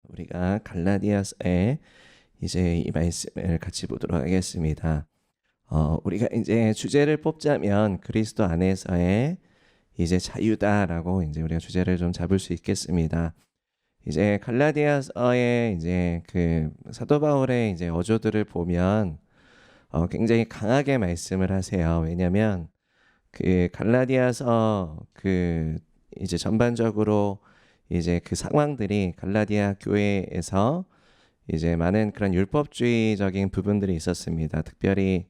우리가 갈라디아서에 이제 이 말씀을 같이 보도록 하겠습니다. 우리가 이제 주제를 뽑자면 그리스도 안에서의 이제 자유다라고 이제 우리가 주제를 좀 잡을 수 있겠습니다. 이제 갈라디아서의 이제 그 사도 바울의 이제 어조들을 보면 굉장히 강하게 말씀을 하세요. 왜냐하면 그 갈라디아서 그 이제 전반적으로 이제 그 상황들이 갈라디아 교회에서 이제 많은 그런 율법주의적인 부분들이 있었습니다. 특별히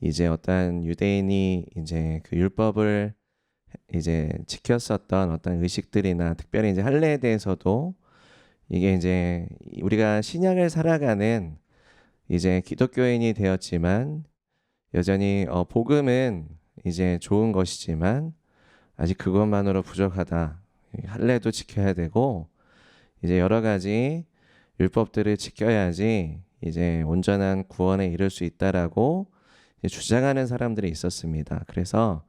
이제 어떤 유대인이 이제 그 율법을 이제 지켰었던 어떤 의식들이나 특별히 이제 할례에 대해서도 이게 이제 우리가 신약을 살아가는 이제 기독교인이 되었지만 여전히 복음은 이제 좋은 것이지만 아직 그것만으로 부족하다. 할례도 지켜야 되고 이제 여러 가지 율법들을 지켜야지 이제 온전한 구원에 이를 수 있다라고 주장하는 사람들이 있었습니다. 그래서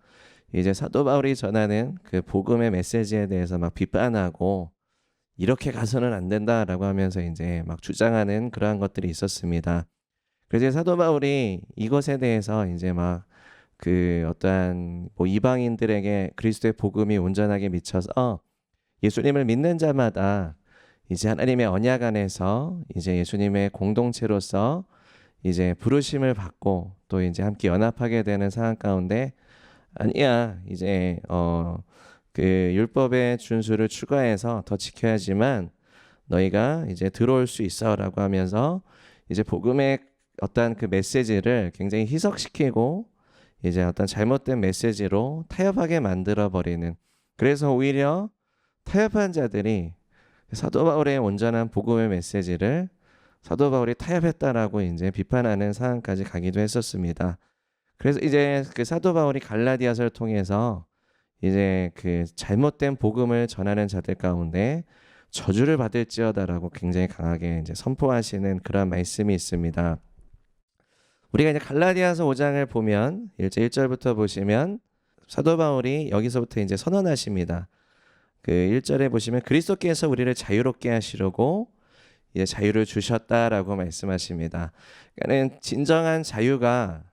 이제 사도 바울이 전하는 그 복음의 메시지에 대해서 막 비판하고 이렇게 가서는 안 된다라고 하면서 이제 막 주장하는 그러한 것들이 있었습니다. 그래서 사도 바울이 이것에 대해서 이제 막 그 어떠한 뭐 이방인들에게 그리스도의 복음이 온전하게 미쳐서 예수님을 믿는 자마다 이제 하나님의 언약 안에서 이제 예수님의 공동체로서 이제 부르심을 받고 또 이제 함께 연합하게 되는 상황 가운데 아니야 이제 그 율법의 준수를 추가해서 더 지켜야지만 너희가 이제 들어올 수 있어라고 하면서 이제 복음의 어떤 그 메시지를 굉장히 희석시키고 이제 어떤 잘못된 메시지로 타협하게 만들어 버리는, 그래서 오히려 타협한 자들이 사도 바울의 온전한 복음의 메시지를 사도 바울이 타협했다라고 이제 비판하는 상황까지 가기도 했었습니다. 그래서 이제 그 사도 바울이 갈라디아서를 통해서 이제 그 잘못된 복음을 전하는 자들 가운데 저주를 받을지어다라고 굉장히 강하게 이제 선포하시는 그런 말씀이 있습니다. 우리가 이제 갈라디아서 5장을 보면 1절부터 보시면 사도 바울이 여기서부터 이제 선언하십니다. 그 1절에 보시면 그리스도께서 우리를 자유롭게 하시려고 이제 자유를 주셨다라고 말씀하십니다. 그러니까 진정한 자유가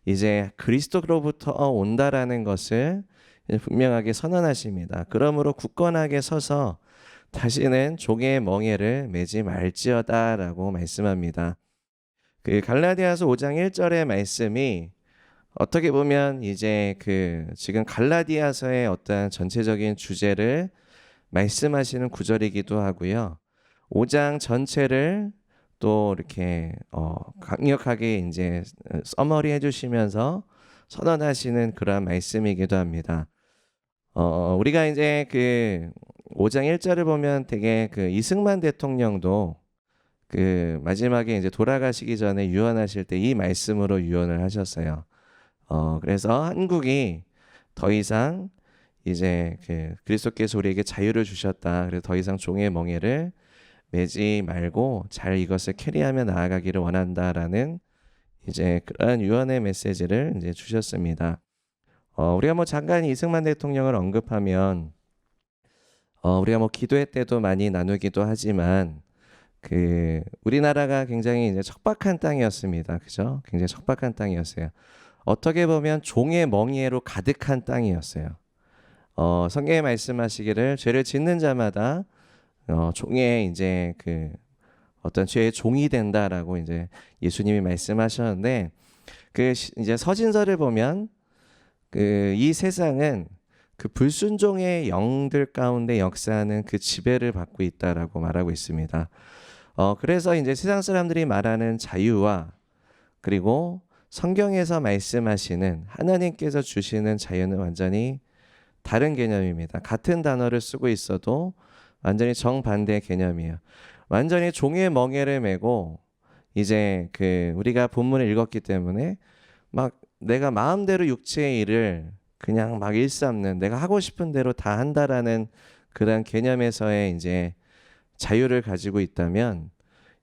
이제 그리스도로부터 온다라는 것을 분명하게 선언하십니다. 그러므로 굳건하게 서서 다시는 종의 멍에를 매지 말지어다라고 말씀합니다. 그 갈라디아서 5장 1절의 말씀이 어떻게 보면 이제 그 지금 갈라디아서의 어떤 전체적인 주제를 말씀하시는 구절이기도 하고요. 5장 전체를 또 이렇게 강력하게 이제 써머리 해주시면서 선언하시는 그런 말씀이기도 합니다. 우리가 이제 그 5장 1절을 보면 되게 그 이승만 대통령도 그 마지막에 이제 돌아가시기 전에 유언하실 때 이 말씀으로 유언을 하셨어요. 그래서 한국이 더 이상 이제 그 그리스도께서 우리에게 자유를 주셨다. 그래서 더 이상 종의 멍에를 매지 말고 잘 이것을 캐리하며 나아가기를 원한다라는 이제 그런 유언의 메시지를 이제 주셨습니다. 우리가 뭐 잠깐 이승만 대통령을 언급하면 우리가 뭐 기도회 때도 많이 나누기도 하지만 그 우리나라가 굉장히 이제 척박한 땅이었습니다. 그죠? 굉장히 척박한 땅이었어요. 어떻게 보면 종의 멍에로 가득한 땅이었어요. 성경에 말씀하시기를 죄를 짓는 자마다 종의 이제 그 어떤 죄의 종이 된다라고 이제 예수님이 말씀하셨는데 그 이제 서신서를 보면 그 이 세상은 그 불순종의 영들 가운데 역사하는 그 지배를 받고 있다라고 말하고 있습니다. 그래서 이제 세상 사람들이 말하는 자유와 그리고 성경에서 말씀하시는 하나님께서 주시는 자유는 완전히 다른 개념입니다. 같은 단어를 쓰고 있어도 완전히 정반대의 개념이에요. 완전히 종의 멍에를 메고 이제 그 우리가 본문을 읽었기 때문에 막 내가 마음대로 육체의 일을 그냥 막 일삼는, 내가 하고 싶은 대로 다 한다라는 그런 개념에서의 이제 자유를 가지고 있다면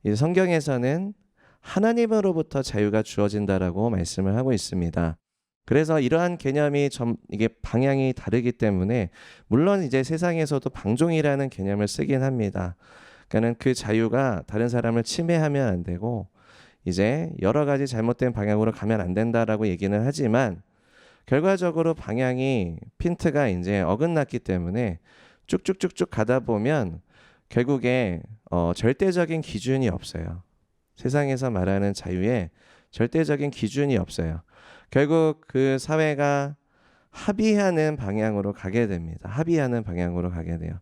이 성경에서는 하나님으로부터 자유가 주어진다라고 말씀을 하고 있습니다. 그래서 이러한 개념이 이게 방향이 다르기 때문에 물론 이제 세상에서도 방종이라는 개념을 쓰긴 합니다. 그러니까는 그 자유가 다른 사람을 침해하면 안 되고 이제 여러 가지 잘못된 방향으로 가면 안 된다라고 얘기는 하지만 결과적으로 방향이 핀트가 이제 어긋났기 때문에 쭉쭉쭉쭉 가다 보면 결국에 절대적인 기준이 없어요. 세상에서 말하는 자유에 절대적인 기준이 없어요. 결국 그 사회가 합의하는 방향으로 가게 됩니다. 합의하는 방향으로 가게 돼요.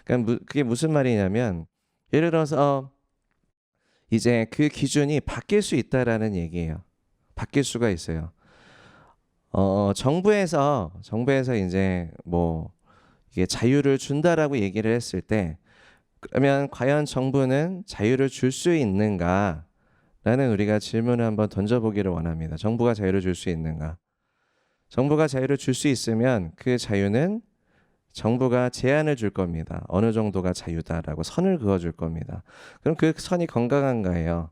그러니까 그게 무슨 말이냐면 예를 들어서 이제 그 기준이 바뀔 수 있다라는 얘기예요. 바뀔 수가 있어요. 정부에서 이제 뭐 이게 자유를 준다라고 얘기를 했을 때 그러면 과연 정부는 자유를 줄 수 있는가? 라는 우리가 질문을 한번 던져보기를 원합니다. 정부가 자유를 줄 수 있는가? 정부가 자유를 줄 수 있으면 그 자유는 정부가 제한을 줄 겁니다. 어느 정도가 자유다라고 선을 그어줄 겁니다. 그럼 그 선이 건강한가예요?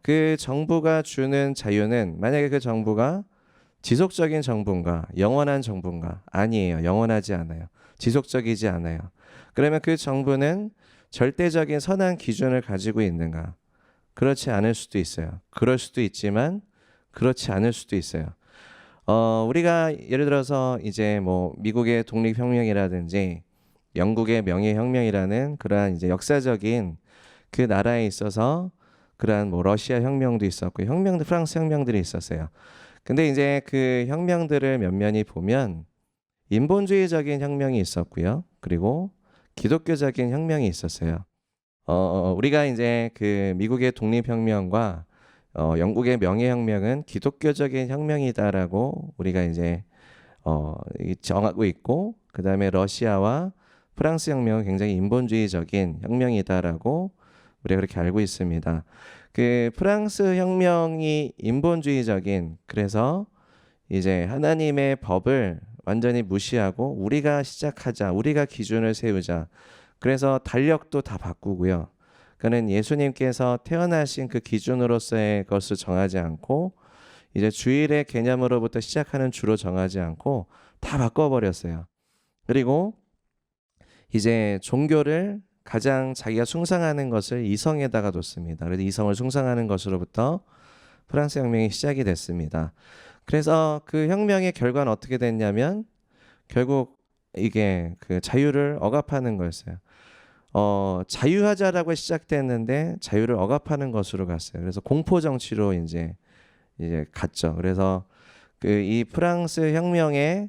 그 정부가 주는 자유는 만약에 그 정부가 지속적인 정부인가, 영원한 정부인가? 아니에요. 영원하지 않아요. 지속적이지 않아요. 그러면 그 정부는 절대적인 선한 기준을 가지고 있는가? 그렇지 않을 수도 있어요. 그럴 수도 있지만 그렇지 않을 수도 있어요. 우리가 예를 들어서 이제 뭐 미국의 독립혁명이라든지 영국의 명예혁명이라는 그러한 이제 역사적인 그 나라에 있어서 그러한 뭐 러시아 혁명도 있었고 프랑스 혁명들이 있었어요. 근데 이제 그 혁명들을 면면히 보면 인본주의적인 혁명이 있었고요. 그리고 기독교적인 혁명이 있었어요. 우리가 이제 그 미국의 독립혁명과 영국의 명예혁명은 기독교적인 혁명이다라고 우리가 이제 정하고 있고, 그 다음에 러시아와 프랑스 혁명은 굉장히 인본주의적인 혁명이다라고 우리가 그렇게 알고 있습니다. 그 프랑스 혁명이 인본주의적인, 그래서 이제 하나님의 법을 완전히 무시하고 우리가 시작하자, 우리가 기준을 세우자. 그래서 달력도 다 바꾸고요. 그는 예수님께서 태어나신 그 기준으로서의 것을 정하지 않고 이제 주일의 개념으로부터 시작하는 주로 정하지 않고 다 바꿔버렸어요. 그리고 이제 종교를 가장 자기가 숭상하는 것을 이성에다가 뒀습니다. 그래서 이성을 숭상하는 것으로부터 프랑스 혁명이 시작이 됐습니다. 그래서 그 혁명의 결과는 어떻게 됐냐면 결국 이게 그 자유를 억압하는 거였어요. 자유하자라고 시작됐는데 자유를 억압하는 것으로 갔어요. 그래서 공포 정치로 이제 갔죠. 그래서 그 이 프랑스 혁명의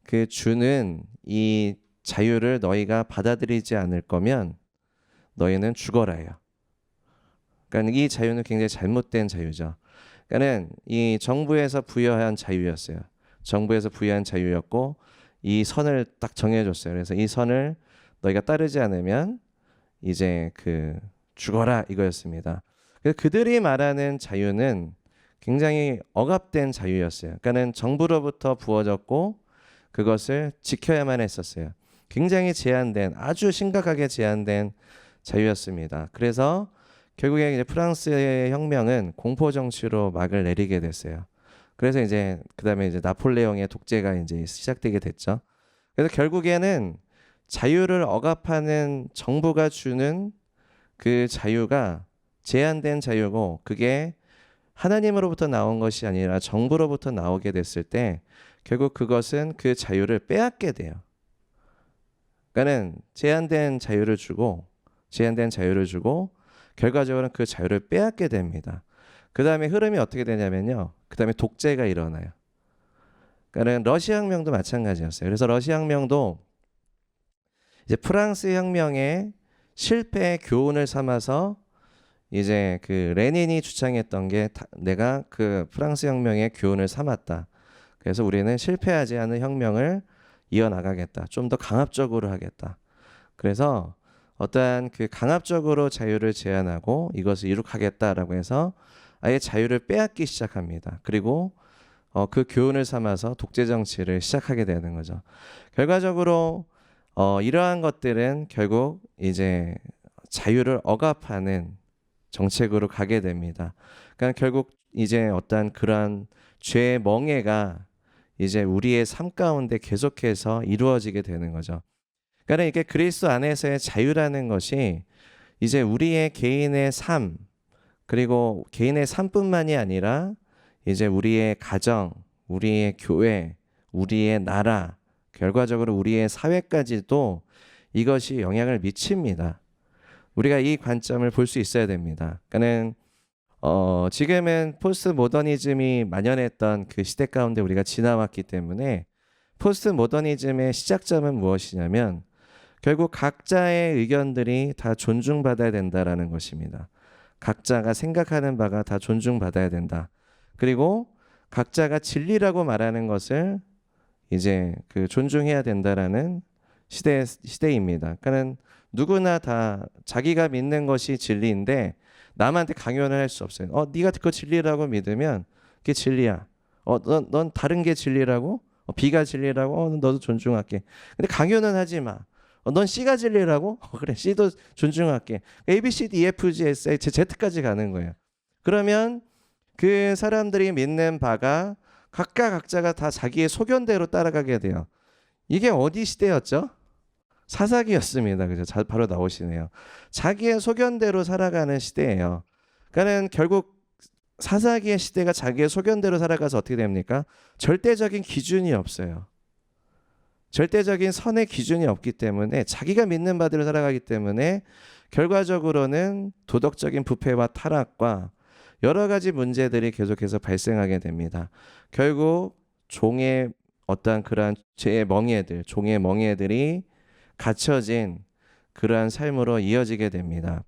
그 주는 이 자유를 너희가 받아들이지 않을 거면 너희는 죽어라요. 그러니까 이 자유는 굉장히 잘못된 자유죠. 그러니까는 이 정부에서 부여한 자유였어요. 정부에서 부여한 자유였고 이 선을 딱 정해줬어요. 그래서 이 선을 너희가 따르지 않으면 이제 그 죽어라 이거였습니다. 그래서 그들이 말하는 자유는 굉장히 억압된 자유였어요. 그러니까는 정부로부터 부어졌고 그것을 지켜야만 했었어요. 굉장히 제한된, 아주 심각하게 제한된 자유였습니다. 그래서 결국에 이제 프랑스의 혁명은 공포 정치로 막을 내리게 됐어요. 그래서 이제 그다음에 이제 나폴레옹의 독재가 이제 시작되게 됐죠. 그래서 결국에는 자유를 억압하는 정부가 주는 그 자유가 제한된 자유고 그게 하나님으로부터 나온 것이 아니라 정부로부터 나오게 됐을 때 결국 그것은 그 자유를 빼앗게 돼요. 그러니까는 제한된 자유를 주고 결과적으로는 그 자유를 빼앗게 됩니다. 그 다음에 흐름이 어떻게 되냐면요. 그 다음에 독재가 일어나요. 그러니까 러시아 혁명도 마찬가지였어요. 그래서 러시아 혁명도 이제 프랑스 혁명의 실패의 교훈을 삼아서 이제 그 레닌이 주장했던 게 내가 그 프랑스 혁명의 교훈을 삼았다. 그래서 우리는 실패하지 않은 혁명을 이어나가겠다. 좀 더 강압적으로 하겠다. 그래서 어떠한 그 강압적으로 자유를 제한하고 이것을 이룩하겠다라고 해서 아예 자유를 빼앗기 시작합니다. 그리고 그 교훈을 삼아서 독재 정치를 시작하게 되는 거죠. 결과적으로 이러한 것들은 결국 이제 자유를 억압하는 정책으로 가게 됩니다. 그러니까 결국 이제 어떠한 그러한 죄의 멍해가 이제 우리의 삶 가운데 계속해서 이루어지게 되는 거죠. 그러니까 이게 그리스도 안에서의 자유라는 것이 이제 우리의 개인의 삶, 그리고 개인의 삶뿐만이 아니라 이제 우리의 가정, 우리의 교회, 우리의 나라, 결과적으로 우리의 사회까지도 이것이 영향을 미칩니다. 우리가 이 관점을 볼 수 있어야 됩니다. 그러니까는 지금은 포스트 모더니즘이 만연했던 그 시대 가운데 우리가 지나왔기 때문에 포스트 모더니즘의 시작점은 무엇이냐면 결국 각자의 의견들이 다 존중받아야 된다라는 것입니다. 각자가 생각하는 바가 다 존중받아야 된다. 그리고 각자가 진리라고 말하는 것을 이제 그 존중해야 된다라는 시대입니다. 그러니까 누구나 다 자기가 믿는 것이 진리인데 남한테 강요는 할 수 없어요. 네가 그 진리라고 믿으면 그게 진리야. 넌 다른 게 진리라고? B가 진리라고? 너도 존중할게. 근데 강요는 하지 마. 넌 C가 진리라고? 그래, C도 존중할게. A, B, C, D, E, F, G, S, H, Z까지 가는 거예요. 그러면 그 사람들이 믿는 바가 각자가 다 자기의 소견대로 따라가게 돼요. 이게 어디 시대였죠? 사사기였습니다. 그죠? 바로 나오시네요. 자기의 소견대로 살아가는 시대예요. 그러니까는 결국 사사기의 시대가 자기의 소견대로 살아가서 어떻게 됩니까? 절대적인 기준이 없어요. 절대적인 선의 기준이 없기 때문에 자기가 믿는 바대로 살아가기 때문에 결과적으로는 도덕적인 부패와 타락과 여러 가지 문제들이 계속해서 발생하게 됩니다. 결국 종의 어떠한 그러한 죄의 멍에들, 종의 멍에들이 갇혀진 그러한 삶으로 이어지게 됩니다.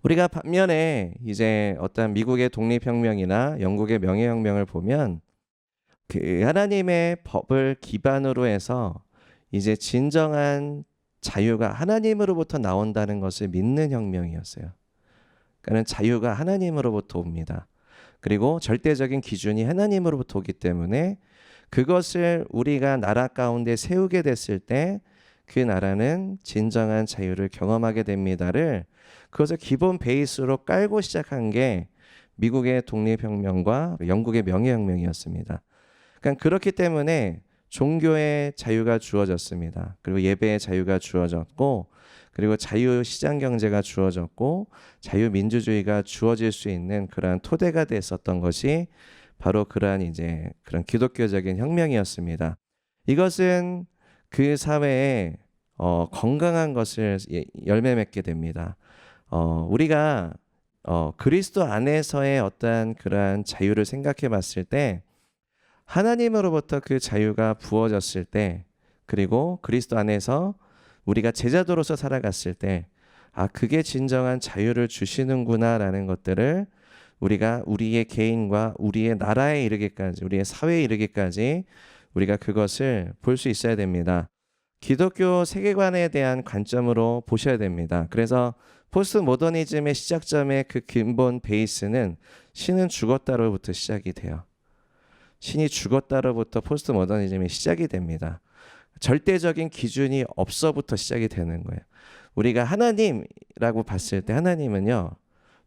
우리가 반면에 이제 어떤 미국의 독립혁명이나 영국의 명예혁명을 보면 그 하나님의 법을 기반으로 해서 이제 진정한 자유가 하나님으로부터 나온다는 것을 믿는 혁명이었어요. 그러니까 자유가 하나님으로부터 옵니다. 그리고 절대적인 기준이 하나님으로부터 오기 때문에 그것을 우리가 나라 가운데 세우게 됐을 때 그 나라는 진정한 자유를 경험하게 됩니다를 그것을 기본 베이스로 깔고 시작한 게 미국의 독립혁명과 영국의 명예혁명이었습니다. 그러니까 그렇기 때문에 종교의 자유가 주어졌습니다. 그리고 예배의 자유가 주어졌고, 그리고 자유시장 경제가 주어졌고, 자유민주주의가 주어질 수 있는 그러한 토대가 됐었던 것이 바로 그러한 이제 그런 기독교적인 혁명이었습니다. 이것은 그 사회에 건강한 것을 열매 맺게 됩니다. 우리가 그리스도 안에서의 어떠한 그러한 자유를 생각해 봤을 때 하나님으로부터 그 자유가 부어졌을 때, 그리고 그리스도 안에서 우리가 제자도로서 살아갔을 때, 그게 진정한 자유를 주시는구나라는 것들을 우리가 우리의 개인과 우리의 나라에 이르기까지, 우리의 사회에 이르기까지 우리가 그것을 볼 수 있어야 됩니다. 기독교 세계관에 대한 관점으로 보셔야 됩니다. 그래서 포스트 모더니즘의 시작점의 그 근본 베이스는 신은 죽었다로부터 시작이 돼요. 신이 죽었다로부터 포스트 모더니즘이 시작이 됩니다. 절대적인 기준이 없어부터 시작이 되는 거예요. 우리가 하나님이라고 봤을 때 하나님은요,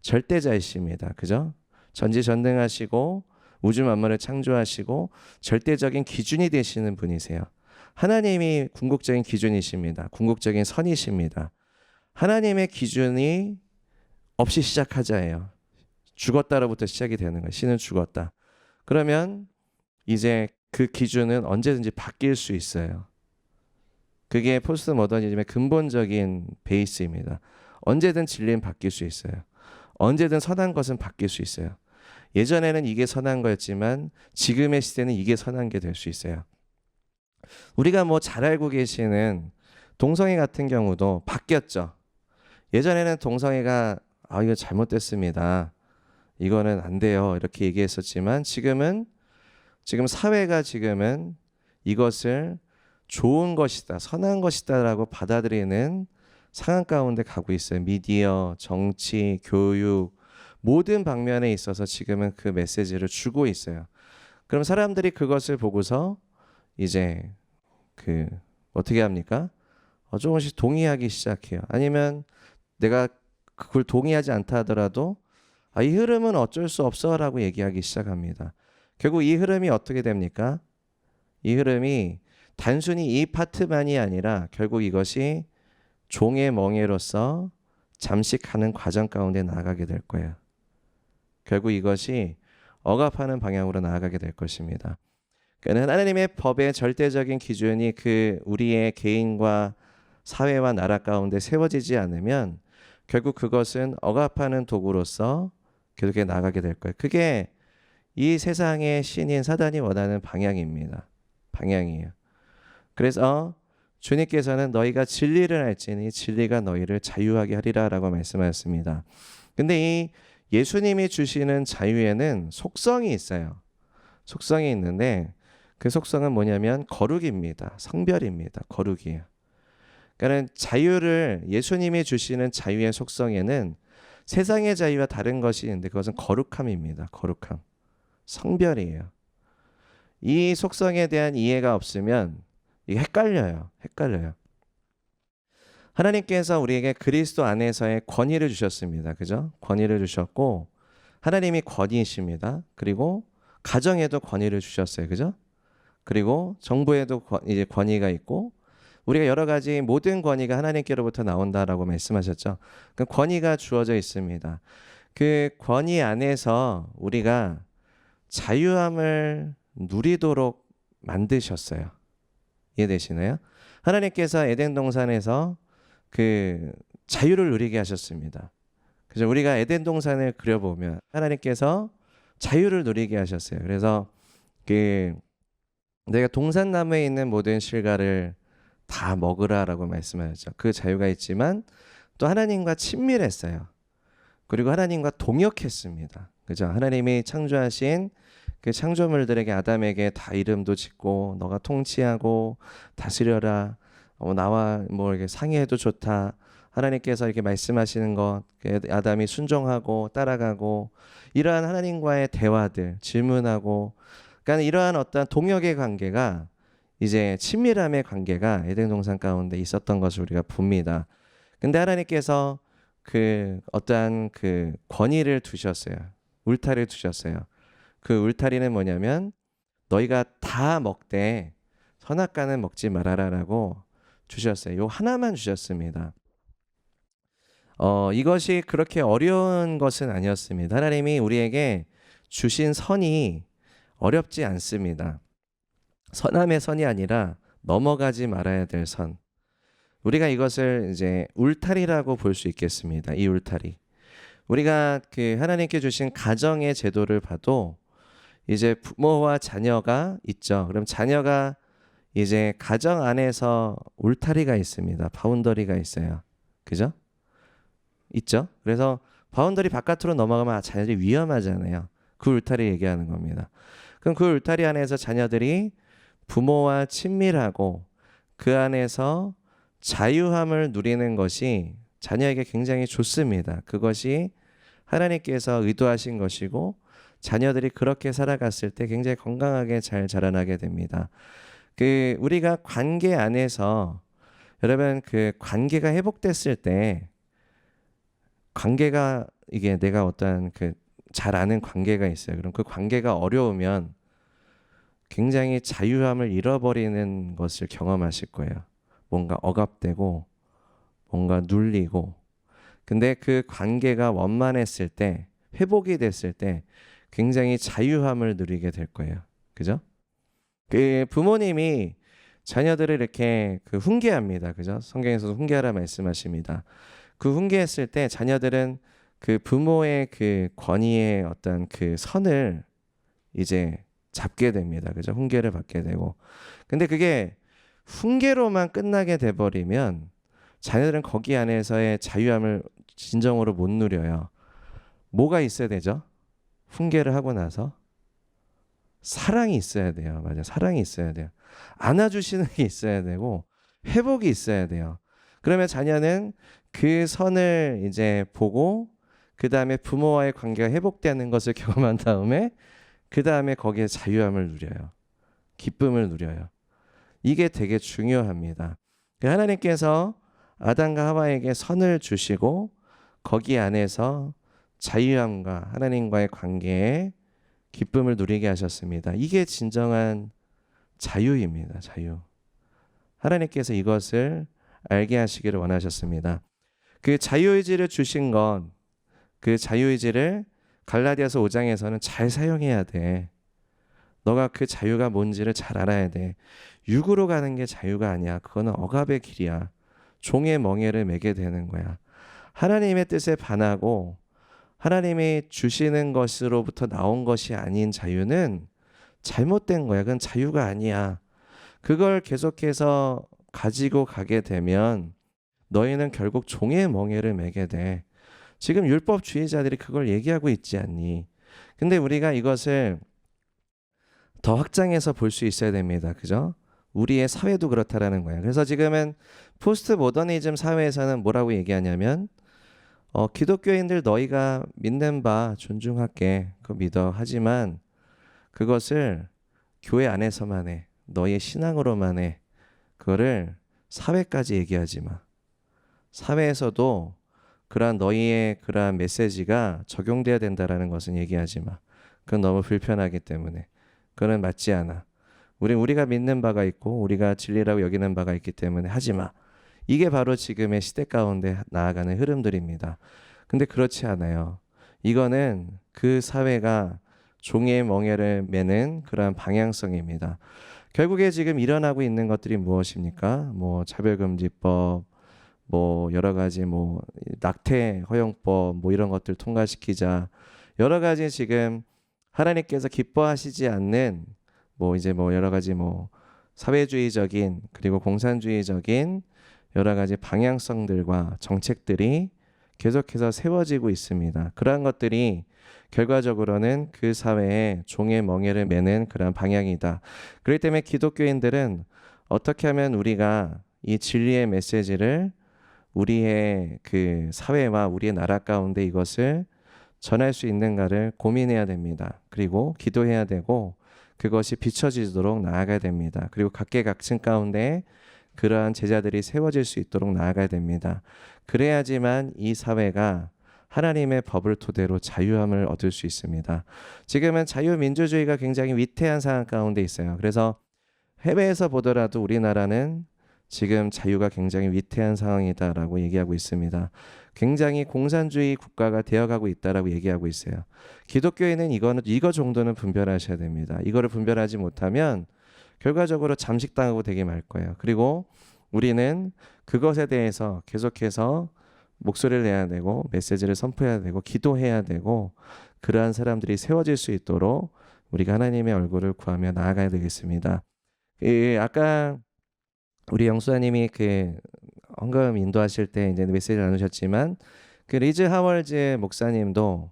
절대자이십니다. 그죠? 전지전능하시고 우주 만물을 창조하시고 절대적인 기준이 되시는 분이세요. 하나님이 궁극적인 기준이십니다. 궁극적인 선이십니다. 하나님의 기준이 없이 시작하자예요. 죽었다로부터 시작이 되는 거예요. 신은 죽었다. 그러면 이제 그 기준은 언제든지 바뀔 수 있어요. 그게 포스트 모더니즘의 근본적인 베이스입니다. 언제든 진리는 바뀔 수 있어요. 언제든 선한 것은 바뀔 수 있어요. 예전에는 이게 선한 거였지만 지금의 시대는 이게 선한 게 될 수 있어요. 우리가 뭐 잘 알고 계시는 동성애 같은 경우도 바뀌었죠. 예전에는 동성애가 이거 잘못됐습니다. 이거는 안 돼요. 이렇게 얘기했었지만 지금 사회가 지금은 이것을 좋은 것이다, 선한 것이다라고 받아들이는 상황 가운데 가고 있어요. 미디어, 정치, 교육 모든 방면에 있어서 지금은 그 메시지를 주고 있어요. 그럼 사람들이 그것을 보고서 이제 어떻게 합니까? 조금씩 동의하기 시작해요. 아니면 내가 그걸 동의하지 않다 하더라도 이 흐름은 어쩔 수 없어라고 얘기하기 시작합니다. 결국 이 흐름이 어떻게 됩니까? 이 흐름이 단순히 이 파트만이 아니라 결국 이것이 종의 멍에로서 잠시 가는 과정 가운데 나아가게 될 거예요. 결국 이것이 억압하는 방향으로 나아가게 될 것입니다. 그러니까 하나님의 법의 절대적인 기준이 그 우리의 개인과 사회와 나라 가운데 세워지지 않으면 결국 그것은 억압하는 도구로서 계속 나아가게 될 거예요. 그게 이 세상의 신인 사단이 원하는 방향입니다. 방향이에요. 그래서 주님께서는 너희가 진리를 알지니 진리가 너희를 자유하게 하리라 라고 말씀하셨습니다. 근데 이 예수님이 주시는 자유에는 속성이 있어요. 속성이 있는데 그 속성은 뭐냐면 거룩입니다. 성별입니다. 거룩이에요. 그러니까 자유를 예수님이 주시는 자유의 속성에는 세상의 자유와 다른 것이 있는데 그것은 거룩함입니다. 거룩함. 성별이에요. 이 속성에 대한 이해가 없으면 이게 헷갈려요. 하나님께서 우리에게 그리스도 안에서의 권위를 주셨습니다. 그죠? 권위를 주셨고 하나님이 권위이십니다. 그리고 가정에도 권위를 주셨어요. 그죠? 그리고 정부에도 이제 권위가 있고 우리가 여러 가지 모든 권위가 하나님께로부터 나온다라고 말씀하셨죠. 그 권위가 주어져 있습니다. 그 권위 안에서 우리가 자유함을 누리도록 만드셨어요. 이해되시나요? 하나님께서 에덴 동산에서 그 자유를 누리게 하셨습니다. 그래서 우리가 에덴 동산을 그려보면 하나님께서 자유를 누리게 하셨어요. 그래서 그 내가 동산나무에 있는 모든 실과를 다 먹으라라고 말씀하셨죠. 그 자유가 있지만 또 하나님과 친밀했어요. 그리고 하나님과 동역했습니다. 그죠? 하나님이 창조하신 그 창조물들에게 아담에게 다 이름도 짓고 너가 통치하고 다스려라. 나와 뭐 이렇게 상의해도 좋다. 하나님께서 이렇게 말씀하시는 것, 아담이 순종하고 따라가고 이러한 하나님과의 대화들, 질문하고, 그러니까 이러한 어떤 동역의 관계가 이제 친밀함의 관계가 에덴 동산 가운데 있었던 것을 우리가 봅니다. 근데 하나님께서 그 어떠한 그 권위를 두셨어요. 울타리를 두셨어요. 그 울타리는 뭐냐면 너희가 다 먹되 선악과는 먹지 말아라라고 주셨어요. 요 하나만 주셨습니다. 이것이 그렇게 어려운 것은 아니었습니다. 하나님이 우리에게 주신 선이 어렵지 않습니다. 선함의 선이 아니라 넘어가지 말아야 될 선. 우리가 이것을 이제 울타리라고 볼 수 있겠습니다. 이 울타리. 우리가 그 하나님께 주신 가정의 제도를 봐도 이제 부모와 자녀가 있죠. 그럼 자녀가 이제 가정 안에서 울타리가 있습니다. 바운더리가 있어요. 그죠? 있죠? 그래서 바운더리 바깥으로 넘어가면 자녀들이 위험하잖아요. 그 울타리 얘기하는 겁니다. 그럼 그 울타리 안에서 자녀들이 부모와 친밀하고 그 안에서 자유함을 누리는 것이 자녀에게 굉장히 좋습니다. 그것이 하나님께서 의도하신 것이고 자녀들이 그렇게 살아갔을 때 굉장히 건강하게 잘 자라나게 됩니다. 그 우리가 관계 안에서 여러분 그 관계가 회복됐을 때 관계가 이게 내가 어떤 그 잘 아는 관계가 있어요. 그럼 그 관계가 어려우면 굉장히 자유함을 잃어버리는 것을 경험하실 거예요. 뭔가 억압되고 뭔가 눌리고 근데 그 관계가 원만했을 때 회복이 됐을 때 굉장히 자유함을 누리게 될 거예요. 그죠? 그 부모님이 자녀들을 이렇게 그 훈계합니다. 그죠? 성경에서도 훈계하라 말씀하십니다. 그 훈계했을 때 자녀들은 그 부모의 그 권위의 어떤 그 선을 이제 잡게 됩니다. 그죠? 훈계를 받게 되고. 근데 그게 훈계로만 끝나게 돼 버리면 자녀들은 거기 안에서의 자유함을 진정으로 못 누려요. 뭐가 있어야 되죠? 훈계를 하고 나서 사랑이 있어야 돼요. 맞아요. 사랑이 있어야 돼요. 안아주시는 게 있어야 되고 회복이 있어야 돼요. 그러면 자녀는 그 선을 이제 보고 그 다음에 부모와의 관계가 회복되는 것을 경험한 다음에 그 다음에 거기에 자유함을 누려요. 기쁨을 누려요. 이게 되게 중요합니다. 하나님께서 아담과 하와에게 선을 주시고 거기 안에서 자유함과 하나님과의 관계에 기쁨을 누리게 하셨습니다. 이게 진정한 자유입니다. 자유. 하나님께서 이것을 알게 하시기를 원하셨습니다. 그 자유의지를 주신 건 그 자유의지를 갈라디아서 5장에서는 잘 사용해야 돼. 너가 그 자유가 뭔지를 잘 알아야 돼. 육으로 가는 게 자유가 아니야. 그거는 억압의 길이야. 종의 멍에를 매게 되는 거야. 하나님의 뜻에 반하고 하나님이 주시는 것으로부터 나온 것이 아닌 자유는 잘못된 거야. 그건 자유가 아니야. 그걸 계속해서 가지고 가게 되면 너희는 결국 종의 멍에를 매게 돼. 지금 율법주의자들이 그걸 얘기하고 있지 않니? 근데 우리가 이것을 더 확장해서 볼 수 있어야 됩니다. 그죠? 우리의 사회도 그렇다라는 거야. 그래서 지금은 포스트 모더니즘 사회에서는 뭐라고 얘기하냐면 기독교인들 너희가 믿는 바 존중할게. 그거 믿어. 하지만 그것을 교회 안에서만 해. 너희의 신앙으로만 해. 그거를 사회까지 얘기하지 마. 사회에서도 그러한 너희의 그러한 메시지가 적용돼야 된다라는 것은 얘기하지 마. 그건 너무 불편하기 때문에. 그건 맞지 않아. 우리가 믿는 바가 있고 우리가 진리라고 여기는 바가 있기 때문에 하지 마. 이게 바로 지금의 시대 가운데 나아가는 흐름들입니다. 근데 그렇지 않아요. 이거는 그 사회가 종의 멍에를 매는 그러한 방향성입니다. 결국에 지금 일어나고 있는 것들이 무엇입니까? 뭐 차별금지법, 뭐 여러 가지 뭐 낙태 허용법 뭐 이런 것들 통과시키자. 여러 가지 지금 하나님께서 기뻐하시지 않는 뭐 이제 뭐 여러 가지 뭐 사회주의적인 그리고 공산주의적인 여러 가지 방향성들과 정책들이 계속해서 세워지고 있습니다. 그러한 것들이 결과적으로는 그 사회에 종의 멍에를 매는 그런 방향이다. 그렇기 때문에 기독교인들은 어떻게 하면 우리가 이 진리의 메시지를 우리의 그 사회와 우리의 나라 가운데 이것을 전할 수 있는가를 고민해야 됩니다. 그리고 기도해야 되고 그것이 비춰지도록 나아가야 됩니다. 그리고 각계각층 가운데 그러한 제자들이 세워질 수 있도록 나아가야 됩니다. 그래야지만 이 사회가 하나님의 법을 토대로 자유함을 얻을 수 있습니다. 지금은 자유민주주의가 굉장히 위태한 상황 가운데 있어요. 그래서 해외에서 보더라도 우리나라는 지금 자유가 굉장히 위태한 상황이다라고 얘기하고 있습니다. 굉장히 공산주의 국가가 되어가고 있다라고 얘기하고 있어요. 기독교인은 이거 정도는 분별하셔야 됩니다. 이거를 분별하지 못하면 결과적으로 잠식당하고 되게 말 거예요. 그리고 우리는 그것에 대해서 계속해서 목소리를 내야 되고 메시지를 선포해야 되고 기도해야 되고 그러한 사람들이 세워질 수 있도록 우리가 하나님의 얼굴을 구하며 나아가야 되겠습니다. 아까 우리 영수아님이 그 헌금 인도하실 때 이제 메시지를 나누셨지만 그 리즈 하월즈 목사님도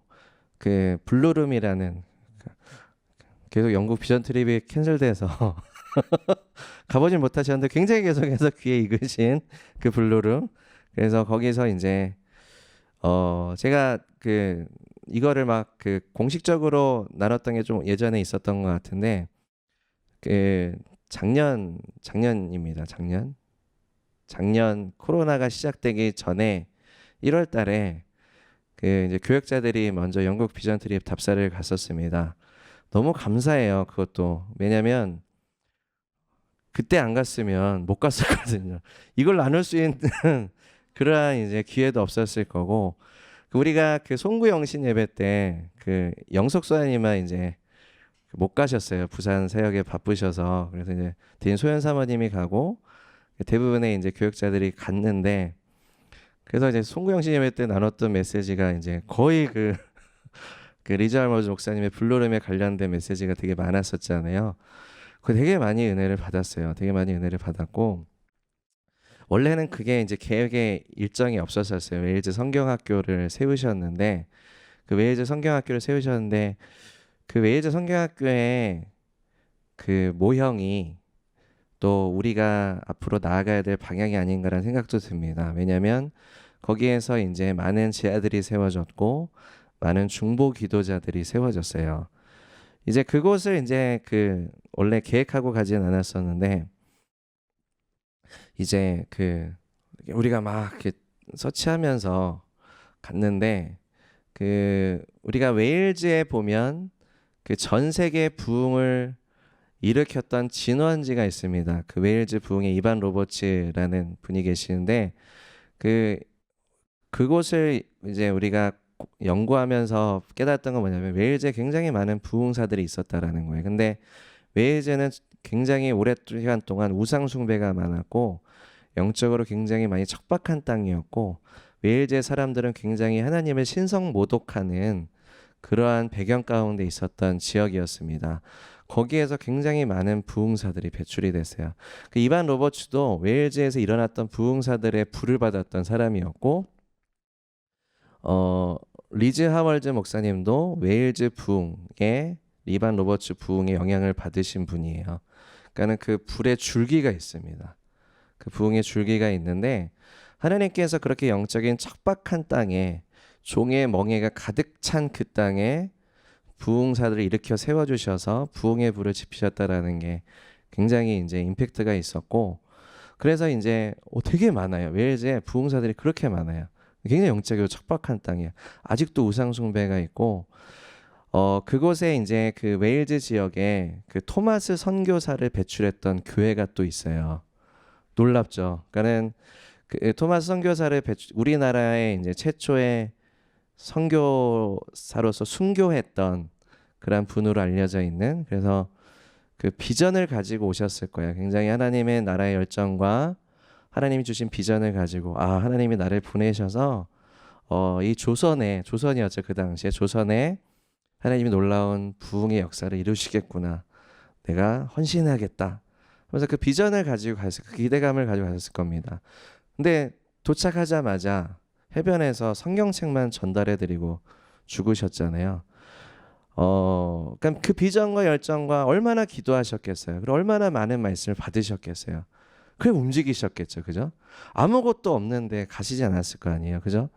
그 블루룸이라는 계속 영국 비전 트립이 캔슬돼서 가보진 못하셨는데 굉장히 계속해서 귀에 익으신 그 블루룸. 그래서 거기서 이제 제가 그 이거를 막 그 공식적으로 나눴던 게 좀 예전에 있었던 것 같은데 그 작년입니다. 작년 코로나가 시작되기 전에 1월 달에 그 이제 교역자들이 먼저 영국 비전 트립 답사를 갔었습니다. 너무 감사해요. 그것도. 왜냐면 그때 안 갔으면 못 갔었거든요. 이걸 나눌 수 있는 그러한 이제 기회도 없었을 거고 우리가 그 송구 영신 예배 때 그 영석소아님만 이제 못 가셨어요. 부산 사역에 바쁘셔서. 그래서 이제 대인 소연 사모님이 가고 대부분의 이제 교역자들이 갔는데 그래서 이제 송구 영신 예배 때 나눴던 메시지가 이제 거의 그 리즈 할머즈 목사님의 블루룸에 관련된 메시지가 되게 많았었잖아요. 그 되게 많이 은혜를 받았어요. 되게 많이 은혜를 받았고 원래는 그게 이제 계획에 일정이 없었었어요. 웨일즈 성경학교를 세우셨는데 그 웨일즈 성경학교를 세우셨는데 그 웨일즈 성경학교의 그 모형이 또 우리가 앞으로 나아가야 될 방향이 아닌가라는 생각도 듭니다. 왜냐하면 거기에서 이제 많은 제자들이 세워졌고 많은 중보 기도자들이 세워졌어요. 이제 그곳을 이제 그 원래 계획하고 가진 않았었는데 이제 그 우리가 막 이렇게 서치하면서 갔는데 그 우리가 웨일즈에 보면 그 전 세계 부흥을 일으켰던 진원지가 있습니다. 그 웨일즈 부흥의 이반 로버츠라는 분이 계시는데 그 그곳을 이제 우리가 연구하면서 깨달았던 건 뭐냐면 웨일즈에 굉장히 많은 부흥사들이 있었다라는 거예요. 근데 웨일즈는 굉장히 오랫동안 동안 우상 숭배가 많았고 영적으로 굉장히 많이 척박한 땅이었고 웨일즈의 사람들은 굉장히 하나님을 신성 모독하는 그러한 배경 가운데 있었던 지역이었습니다. 거기에서 굉장히 많은 부흥사들이 배출이 됐어요. 그 이반 로버츠도 웨일즈에서 일어났던 부흥사들의 불을 받았던 사람이었고 리즈 하월즈 목사님도 웨일즈 부흥의 이반 로버츠 부흥의 영향을 받으신 분이에요. 그러니까는 그 불의 줄기가 있습니다. 그 부흥의 줄기가 있는데 하나님께서 그렇게 영적인 척박한 땅에 종의 멍에가 가득 찬 그 땅에 부흥사들을 일으켜 세워주셔서 부흥의 불을 지피셨다라는 게 굉장히 이제 임팩트가 있었고 그래서 이제 되게 많아요. 웨일즈에 부흥사들이 그렇게 많아요. 굉장히 영적으로 척박한 땅이에요. 아직도 우상 숭배가 있고 그곳에 이제 그 웨일즈 지역에 그 토마스 선교사를 배출했던 교회가 또 있어요. 놀랍죠. 그러니까는 그 토마스 선교사를 우리나라의 이제 최초의 선교사로서 순교했던 그런 분으로 알려져 있는 그래서 그 비전을 가지고 오셨을 거예요. 굉장히 하나님의 나라의 열정과 하나님이 주신 비전을 가지고 하나님이 나를 보내셔서 이 조선이었죠. 그 당시에 조선에 하나님이 놀라운 부흥의 역사를 이루시겠구나. 내가 헌신하겠다. 그래서 그 비전을 가지고 그 기대감을 가지고 가셨을 겁니다. 근데 도착하자마자 해변에서 성경책만 전달해드리고 죽으셨잖아요. 그러니까 그 비전과 열정과 얼마나 기도하셨겠어요. 그리고 얼마나 많은 말씀을 받으셨겠어요. 그래 움직이셨겠죠, 그죠? 아무것도 없는데 가시지 않았을 거 아니에요, 그죠?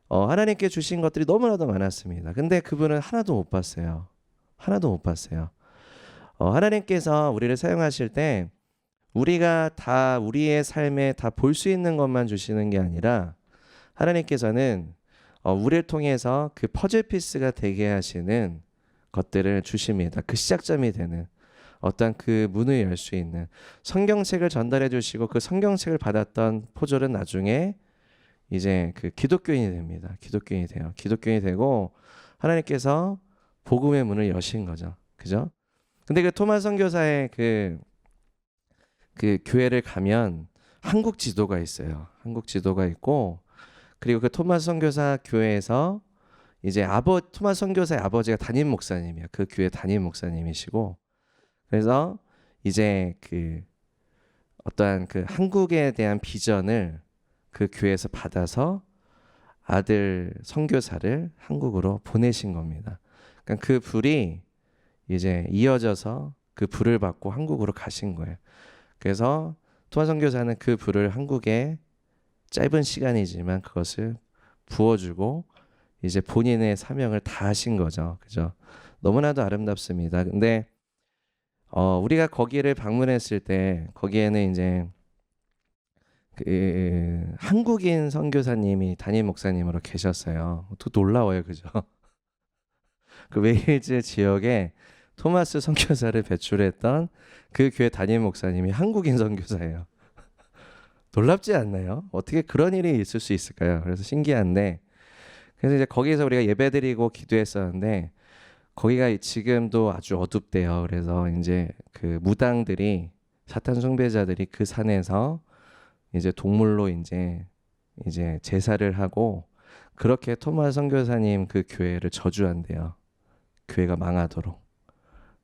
하나님께 주신 것들이 너무나도 많았습니다. 근데 그분은 하나도 못 봤어요. 하나도 못 봤어요. 하나님께서 우리를 사용하실 때 우리가 다 우리의 삶에 다 볼 수 있는 것만 주시는 게 아니라 하나님께서는 우리를 통해서 그 퍼즐 피스가 되게 하시는 것들을 주십니다. 그 시작점이 되는 어떤 그 문을 열 수 있는 성경책을 전달해 주시고 그 성경책을 받았던 포졸은 나중에 이제 그 기독교인이 됩니다. 기독교인이 돼요. 기독교인이 되고 하나님께서 복음의 문을 여신 거죠. 그죠? 근데 그 토마 선교사의 그 교회를 가면 한국 지도가 있어요. 한국 지도가 있고 그리고 그 토마스 선교사 교회에서 이제 토마스 선교사의 아버지가 담임 목사님이에요. 그 교회 담임 목사님이시고 그래서 이제 그 어떠한 그 한국에 대한 비전을 그 교회에서 받아서 아들 선교사를 한국으로 보내신 겁니다. 그러니까 그 불이 이제 이어져서 그 불을 받고 한국으로 가신 거예요. 그래서 토마 선교사는 그 불을 한국에 짧은 시간이지만 그것을 부어주고 이제 본인의 사명을 다 하신 거죠. 그죠? 너무나도 아름답습니다. 근데 우리가 거기를 방문했을 때 거기에는 이제 그 한국인 선교사님이 담임 목사님으로 계셨어요. 또 놀라워요. 그죠? 그 웨일즈 지역에 토마스 선교사를 배출했던 그 교회 담임 목사님이 한국인 선교사예요. 놀랍지 않나요? 어떻게 그런 일이 있을 수 있을까요? 그래서 신기한데 그래서 이제 거기서 우리가 예배드리고 기도했었는데 거기가 지금도 아주 어둡대요. 그래서 이제 그 무당들이 사탄 숭배자들이 그 산에서 이제 동물로 이제 제사를 하고 그렇게 토마 선교사님 그 교회를 저주한대요. 교회가 망하도록.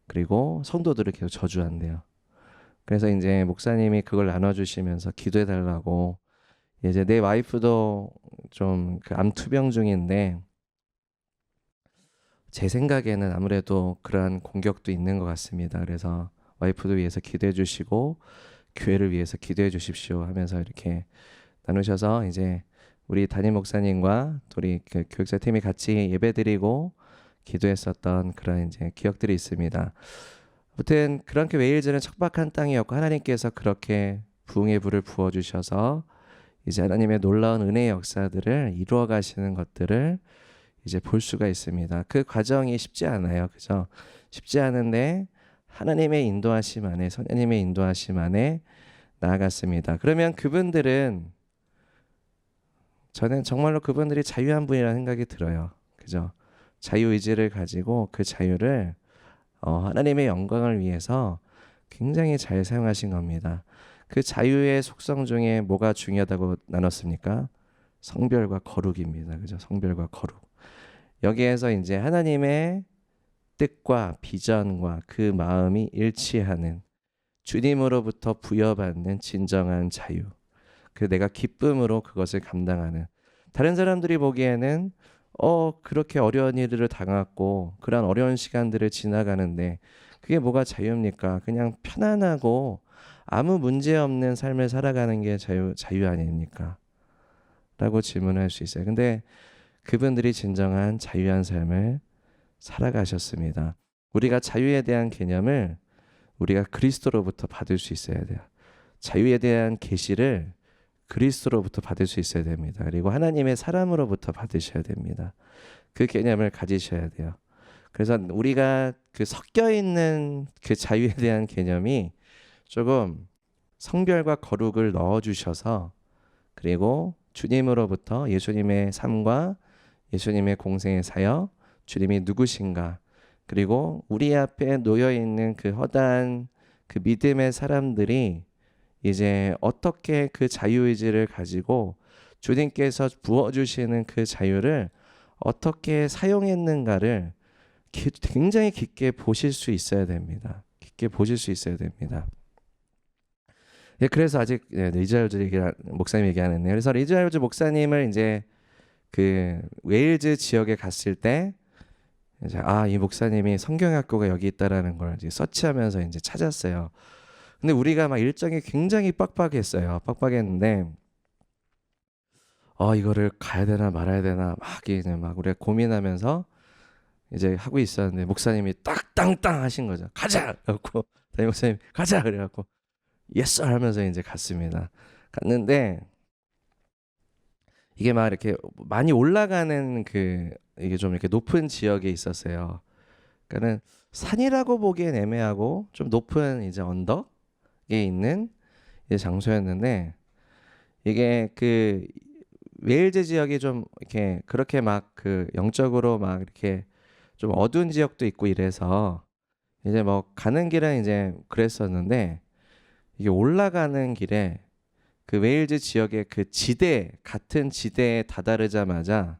그리고 성도들을 계속 저주한대요. 그래서 이제 목사님이 그걸 나눠주시면서 기도해달라고 이제 내 와이프도 좀 그 암투병 중인데 제 생각에는 아무래도 그러한 공격도 있는 것 같습니다. 그래서 와이프도 위해서 기도해 주시고 교회를 위해서 기도해 주십시오 하면서 이렇게 나누셔서 이제 우리 담임 목사님과 우리 그 교육자 팀이 같이 예배드리고 기도했었던 그런 이제 기억들이 있습니다. 아무튼 그렇게 웨일즈는 척박한 땅이었고 하나님께서 그렇게 부흥의 불을 부어 주셔서 이제 하나님의 놀라운 은혜의 역사들을 이루어 가시는 것들을 이제 볼 수가 있습니다. 그 과정이 쉽지 않아요. 그죠? 쉽지 않은데 하나님의 인도하심 안에, 성령님의 인도하심 안에 나아갔습니다. 그러면 그분들은, 저는 정말로 그분들이 자유한 분이라는 생각이 들어요. 그죠? 자유의지를 가지고 그 자유를 하나님의 영광을 위해서 굉장히 잘 사용하신 겁니다. 그 자유의 속성 중에 뭐가 중요하다고 나눴습니까? 성별과 거룩입니다. 그죠? 성별과 거룩. 여기에서 이제 하나님의 뜻과 비전과 그 마음이 일치하는, 주님으로부터 부여받는 진정한 자유. 그 내가 기쁨으로 그것을 감당하는. 다른 사람들이 보기에는 그렇게 어려운 일들을 당했고 그런 어려운 시간들을 지나가는데 그게 뭐가 자유입니까? 그냥 편안하고 아무 문제 없는 삶을 살아가는 게 자유 아닙니까? 라고 질문할 수 있어요. 근데 그분들이 진정한 자유한 삶을 살아가셨습니다. 우리가 자유에 대한 개념을 우리가 그리스도로부터 받을 수 있어야 돼요. 자유에 대한 계시를 그리스도로부터 받을 수 있어야 됩니다. 그리고 하나님의 사람으로부터 받으셔야 됩니다. 그 개념을 가지셔야 돼요. 그래서 우리가 그 섞여 있는 그 자유에 대한 개념이 조금 성별과 거룩을 넣어 주셔서, 그리고 주님으로부터 예수님의 삶과 예수님의 공생의 사역, 주님이 누구신가, 그리고 우리 앞에 놓여 있는 그 허다한 그 믿음의 사람들이 이제 어떻게 그 자유의지를 가지고 주님께서 부어주시는 그 자유를 어떻게 사용했는가를 굉장히 깊게 보실 수 있어야 됩니다. 깊게 보실 수 있어야 됩니다. 예, 그래서 아직 리자일즈 목사님 얘기하는데, 그래서 리자일즈 목사님을 이제 그 웨일즈 지역에 갔을 때 이제 이 목사님이 성경학교가 여기 있다라는 걸 이제 서치하면서 이제 찾았어요. 근데 우리가 막 일정이 굉장히 빡빡했어요. 빡빡했는데 이거를 가야 되나 말아야 되나 막 우리가 고민하면서 이제 하고 있었는데 목사님이 딱 땅땅 하신 거죠. 가자! 그래갖고 담임 목사님 가자! 그래갖고 예스! 하면서 이제 갔습니다. 갔는데 이게 막 이렇게 많이 올라가는 이게 좀 이렇게 높은 지역에 있었어요. 그러니까는 산이라고 보기엔 애매하고 좀 높은 이제 언덕에 있는 이제 장소였는데, 이게 그 웨일즈 지역이 좀 이렇게 그렇게 막 그 영적으로 막 이렇게 좀 어두운 지역도 있고 이래서 이제 뭐 가는 길은 이제 그랬었는데, 이게 올라가는 길에 그 웨일즈 지역의 그 같은 지대에 다다르자마자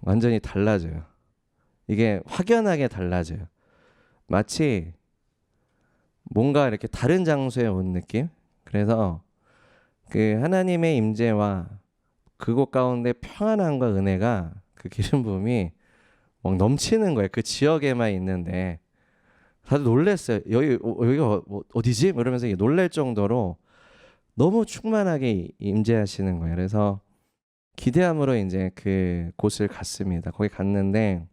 완전히 달라져요. 이게 확연하게 달라져요. 마치 뭔가 이렇게 다른 장소에 온 느낌? 그래서 그 하나님의 임재와 그곳 가운데 평안함과 은혜가, 그 기름 부음이 막 넘치는 거예요. 그 지역에만 있는데 다들 놀랐어요. 여기가 어디지? 이러면서 놀랄 정도로 너무 충만하게 임재하시는 거예요. 그래서 기대함으로 이제 그 곳을 갔습니다. 거기 갔는데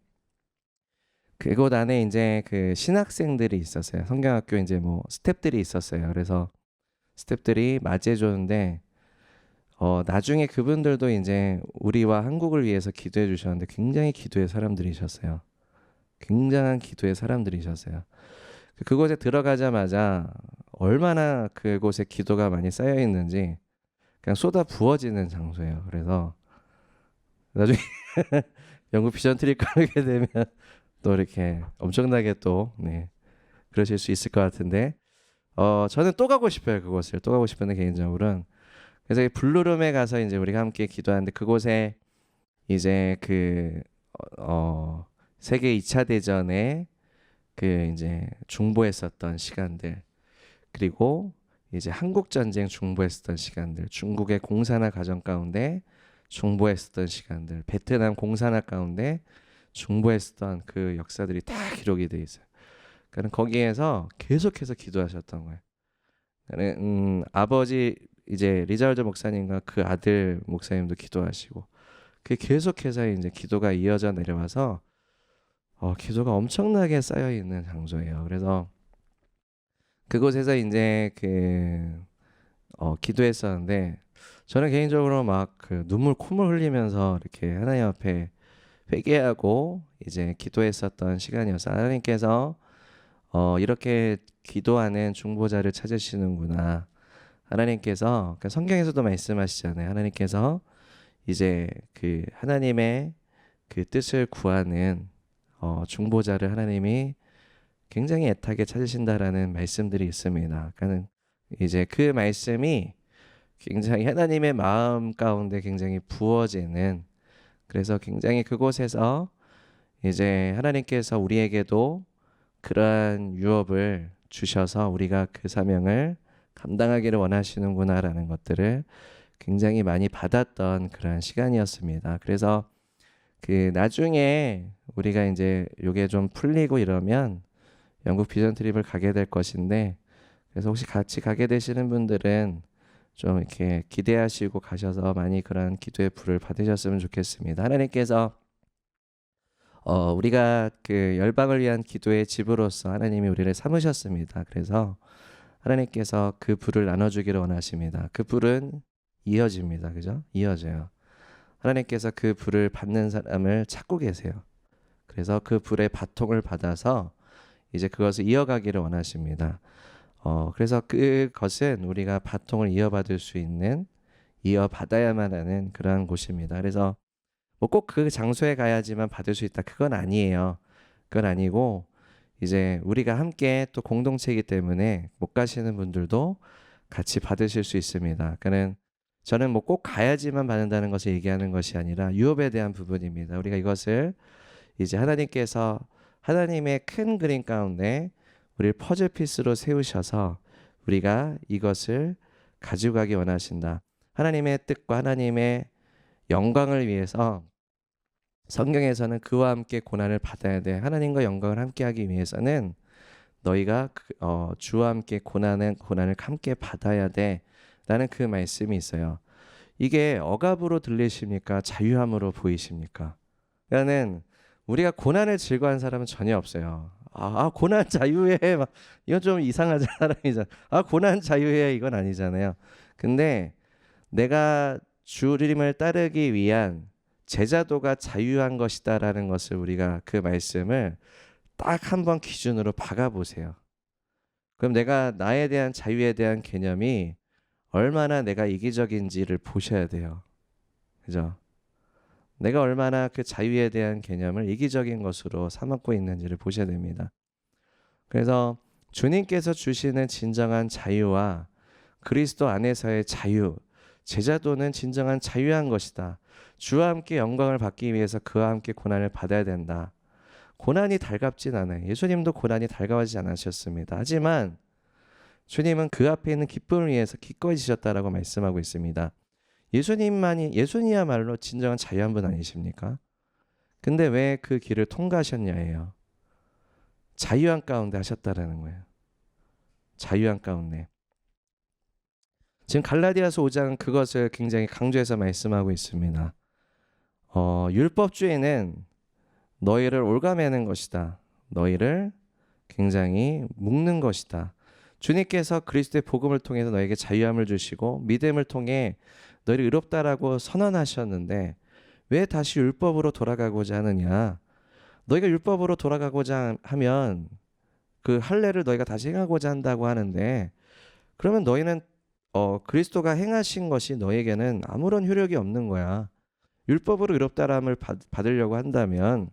그곳 안에 이제 그 신학생들이 있었어요. 성경학교 이제 뭐 스태프들이 있었어요. 그래서 스태프들이 맞이해 줬는데 나중에 그분들도 이제 우리와 한국을 위해서 기도해 주셨는데 굉장히 기도의 사람들이셨어요. 굉장한 기도의 사람들이셨어요. 그곳에 들어가자마자 얼마나 그곳에 기도가 많이 쌓여 있는지 그냥 쏟아 부어지는 장소예요. 그래서 나중에 영국 비전 트립 가게 되면 또 이렇게 엄청나게 또 그러실 수 있을 것 같은데, 저는 또 가고 싶어요. 그곳을 또 가고 싶은데 개인적으로는. 그래서 블루룸에 가서 이제 우리가 함께 기도하는데, 그곳에 이제 세계 2차 대전에 이제 중보했었던 시간들, 그리고 이제 한국 전쟁 중보했었던 시간들, 중국의 공산화 과정 가운데 중보했었던 시간들, 베트남 공산화 가운데 중보했었던 그 역사들이 다 기록이 돼 있어요. 그러니까 거기에서 계속해서 기도하셨던 거예요. 그러니까 아버지 이제 리자일드 목사님과 그 아들 목사님도 기도하시고, 그 계속해서 이제 기도가 이어져 내려와서 기도가 엄청나게 쌓여 있는 장소예요. 그래서 그곳에서 이제 기도했었는데, 저는 개인적으로 막 눈물 콧물 흘리면서 이렇게 하나님 앞에 회개하고 이제 기도했었던 시간이었어요. 하나님께서 이렇게 기도하는 중보자를 찾으시는구나. 하나님께서 성경에서도 말씀하시잖아요. 하나님께서 이제 그 하나님의 그 뜻을 구하는 중보자를 하나님이 굉장히 애타게 찾으신다라는 말씀들이 있습니다. 그러니까 이제 그 말씀이 굉장히 하나님의 마음 가운데 굉장히 부어지는, 그래서 굉장히 그곳에서 이제 하나님께서 우리에게도 그러한 유업을 주셔서 우리가 그 사명을 감당하기를 원하시는구나라는 것들을 굉장히 많이 받았던 그런 시간이었습니다. 그래서 그 나중에 우리가 이제 요게 좀 풀리고 이러면 영국 비전 트립을 가게 될 것인데, 그래서 혹시 같이 가게 되시는 분들은 좀 이렇게 기대하시고 가셔서 많이 그런 기도의 불을 받으셨으면 좋겠습니다. 하나님께서 우리가 그 열방을 위한 기도의 집으로서 하나님이 우리를 삼으셨습니다. 그래서 하나님께서 그 불을 나눠주기를 원하십니다. 그 불은 이어집니다. 그죠? 이어져요. 하나님께서 그 불을 받는 사람을 찾고 계세요. 그래서 그 불의 바통을 받아서 이제 그것을 이어가기를 원하십니다. 그래서 그것은 우리가 바통을 이어받을 수 있는, 이어받아야만 하는 그러한 곳입니다. 그래서 뭐 꼭 그 장소에 가야지만 받을 수 있다, 그건 아니에요. 그건 아니고 이제 우리가 함께 또 공동체이기 때문에 못 가시는 분들도 같이 받으실 수 있습니다. 그는 저는 뭐 꼭 가야지만 받는다는 것을 얘기하는 것이 아니라 유업에 대한 부분입니다. 우리가 이것을 이제 하나님께서 하나님의 큰 그림 가운데 우리를 퍼즐 피스로 세우셔서 우리가 이것을 가지고 가기 원하신다. 하나님의 뜻과 하나님의 영광을 위해서 성경에서는 그와 함께 고난을 받아야 돼. 하나님과 영광을 함께 하기 위해서는 너희가 주와 함께 고난을 함께 받아야 돼. 라는 그 말씀이 있어요. 이게 억압으로 들리십니까? 자유함으로 보이십니까? 그러니까는 우리가 고난을 즐거워하는 사람은 전혀 없어요. 고난 자유해. 막 이건 좀 이상한 사람이잖아. 고난 자유해. 이건 아니잖아요. 근데 내가 주님을 따르기 위한 제자도가 자유한 것이다라는 것을 우리가 그 말씀을 딱 한번 기준으로 박아보세요. 그럼 내가 나에 대한 자유에 대한 개념이 얼마나 내가 이기적인지를 보셔야 돼요. 그죠? 내가 얼마나 그 자유에 대한 개념을 이기적인 것으로 삼고 있는지를 보셔야 됩니다. 그래서 주님께서 주시는 진정한 자유와 그리스도 안에서의 자유, 제자도는 진정한 자유한 것이다. 주와 함께 영광을 받기 위해서 그와 함께 고난을 받아야 된다. 고난이 달갑진 않아요. 예수님도 고난이 달가워지지 않으셨습니다. 하지만 주님은 그 앞에 있는 기쁨을 위해서 기꺼이 지셨다라고 말씀하고 있습니다. 예수님이야말로 진정한 자유한 분 아니십니까? 근데 왜 그 길을 통과하셨냐예요. 자유한 가운데 하셨다라는 거예요. 자유한 가운데. 지금 갈라디아서 5장은 그것을 굉장히 강조해서 말씀하고 있습니다. 율법주의는 너희를 올가매는 것이다. 너희를 굉장히 묶는 것이다. 주님께서 그리스도의 복음을 통해서 너에게 자유함을 주시고 믿음을 통해 너희를 의롭다라고 선언하셨는데 왜 다시 율법으로 돌아가고자 하느냐? 너희가 율법으로 돌아가고자 하면 그 할례를 너희가 다시 행하고자 한다고 하는데, 그러면 너희는 그리스도가 행하신 것이 너에게는 아무런 효력이 없는 거야. 율법으로 의롭다람을 받으려고 한다면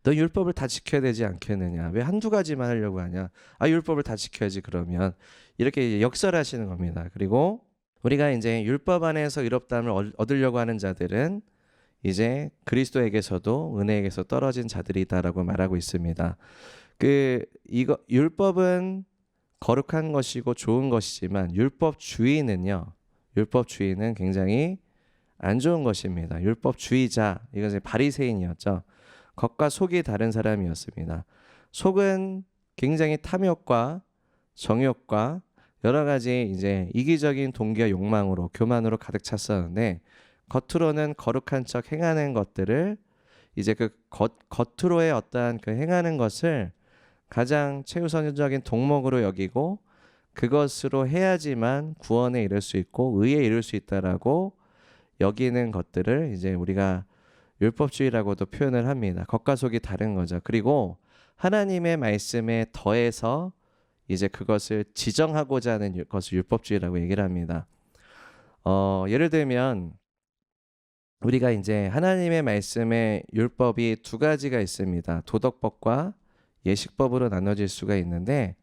너 율법을 다 지켜야 되지 않겠느냐? 왜 한두 가지만 하려고 하냐? 율법을 다 지켜야지 그러면. 이렇게 역설하시는 겁니다. 그리고 우리가 이제 율법 안에서 의롭다함을 얻으려고 하는 자들은 이제 그리스도에게서도 은혜에게서 떨어진 자들이다라고 말하고 있습니다. 율법은 거룩한 것이고 좋은 것이지만 율법주의는 굉장히 안 좋은 것입니다. 율법주의자, 이것은 바리새인이었죠. 겉과 속이 다른 사람이었습니다. 속은 굉장히 탐욕과 정욕과 여러 가지 이제 이기적인 동기와 욕망으로, 교만으로 가득 찼었는데, 겉으로는 거룩한 척 행하는 것들을 이제 그 겉으로의 어떠한 그 행하는 것을 가장 최우선적인 덕목으로 여기고 그것으로 해야지만 구원에 이를 수 있고 의에 이를 수 있다라고 여기는 것들을 이제 우리가 율법주의라고도 표현을 합니다. 겉과 속이 다른 거죠. 그리고 하나님의 말씀에 더해서 이제 그것을 지정하고자 하는 것을 율법주의라고 얘기를 합니다. 예를 들면 우리가 이제 하나님의 말씀에 율법이 두 가지가 있습니다. 도덕법과 예식법으로 나눠질 수가 있는데,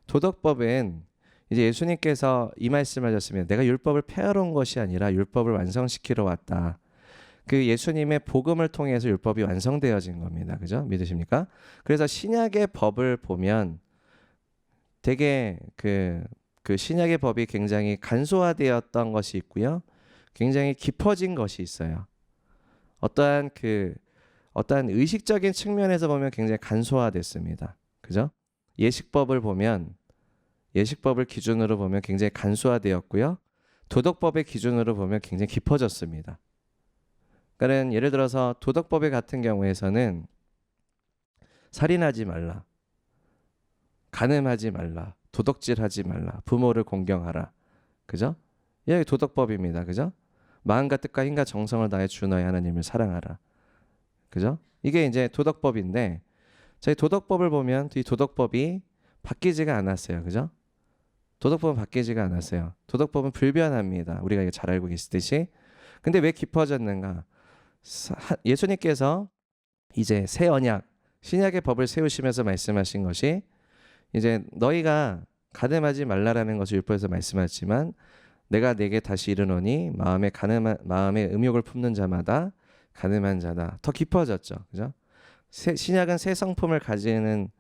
도덕법은 이제 예수님께서 이 말씀하셨습니다. 내가 율법을 폐하러 온 것이 아니라 율법을 완성시키러 왔다. 그 예수님의 복음을 통해서 율법이 완성되어진 겁니다. 그죠? 믿으십니까? 그래서 신약의 법을 보면 되게 그 신약의 법이 굉장히 간소화되었던 것이 있고요. 굉장히 깊어진 것이 있어요. 어떠한 의식적인 측면에서 보면 굉장히 간소화됐습니다. 그죠? 예식법을 기준으로 보면 굉장히 간소화되었고요. 도덕법의 기준으로 보면 굉장히 깊어졌습니다. 그러니까 예를 들어서 도덕법의 같은 경우에서는 살인하지 말라, 간음하지 말라, 도덕질하지 말라, 부모를 공경하라. 그죠? 이게 도덕법입니다. 그죠? 마음과 뜻과 힘과 정성을 다해 주 너의 하나님을 사랑하라. 그죠? 이게 이제 도덕법인데, 저희 도덕법을 보면 이 도덕법이 바뀌지가 않았어요. 그죠? 도덕법은 바뀌지가 않았어요. 도덕법은 불변합니다. 우리가 이거 잘 알고 계시듯이. 근데 왜 깊어졌는가? 예수님께서 이제 새 언약, 신약의 법을 세우시면서 말씀하신 것이 이제 너희가 간음하지 말라라는 것을 율법에서 말씀하지만 내가 내게 다시 이르노니 마음에 음욕을 품는 자마다 간음한 자다. 더 깊어졌죠. 그죠? 신약은 새 성품을 가지는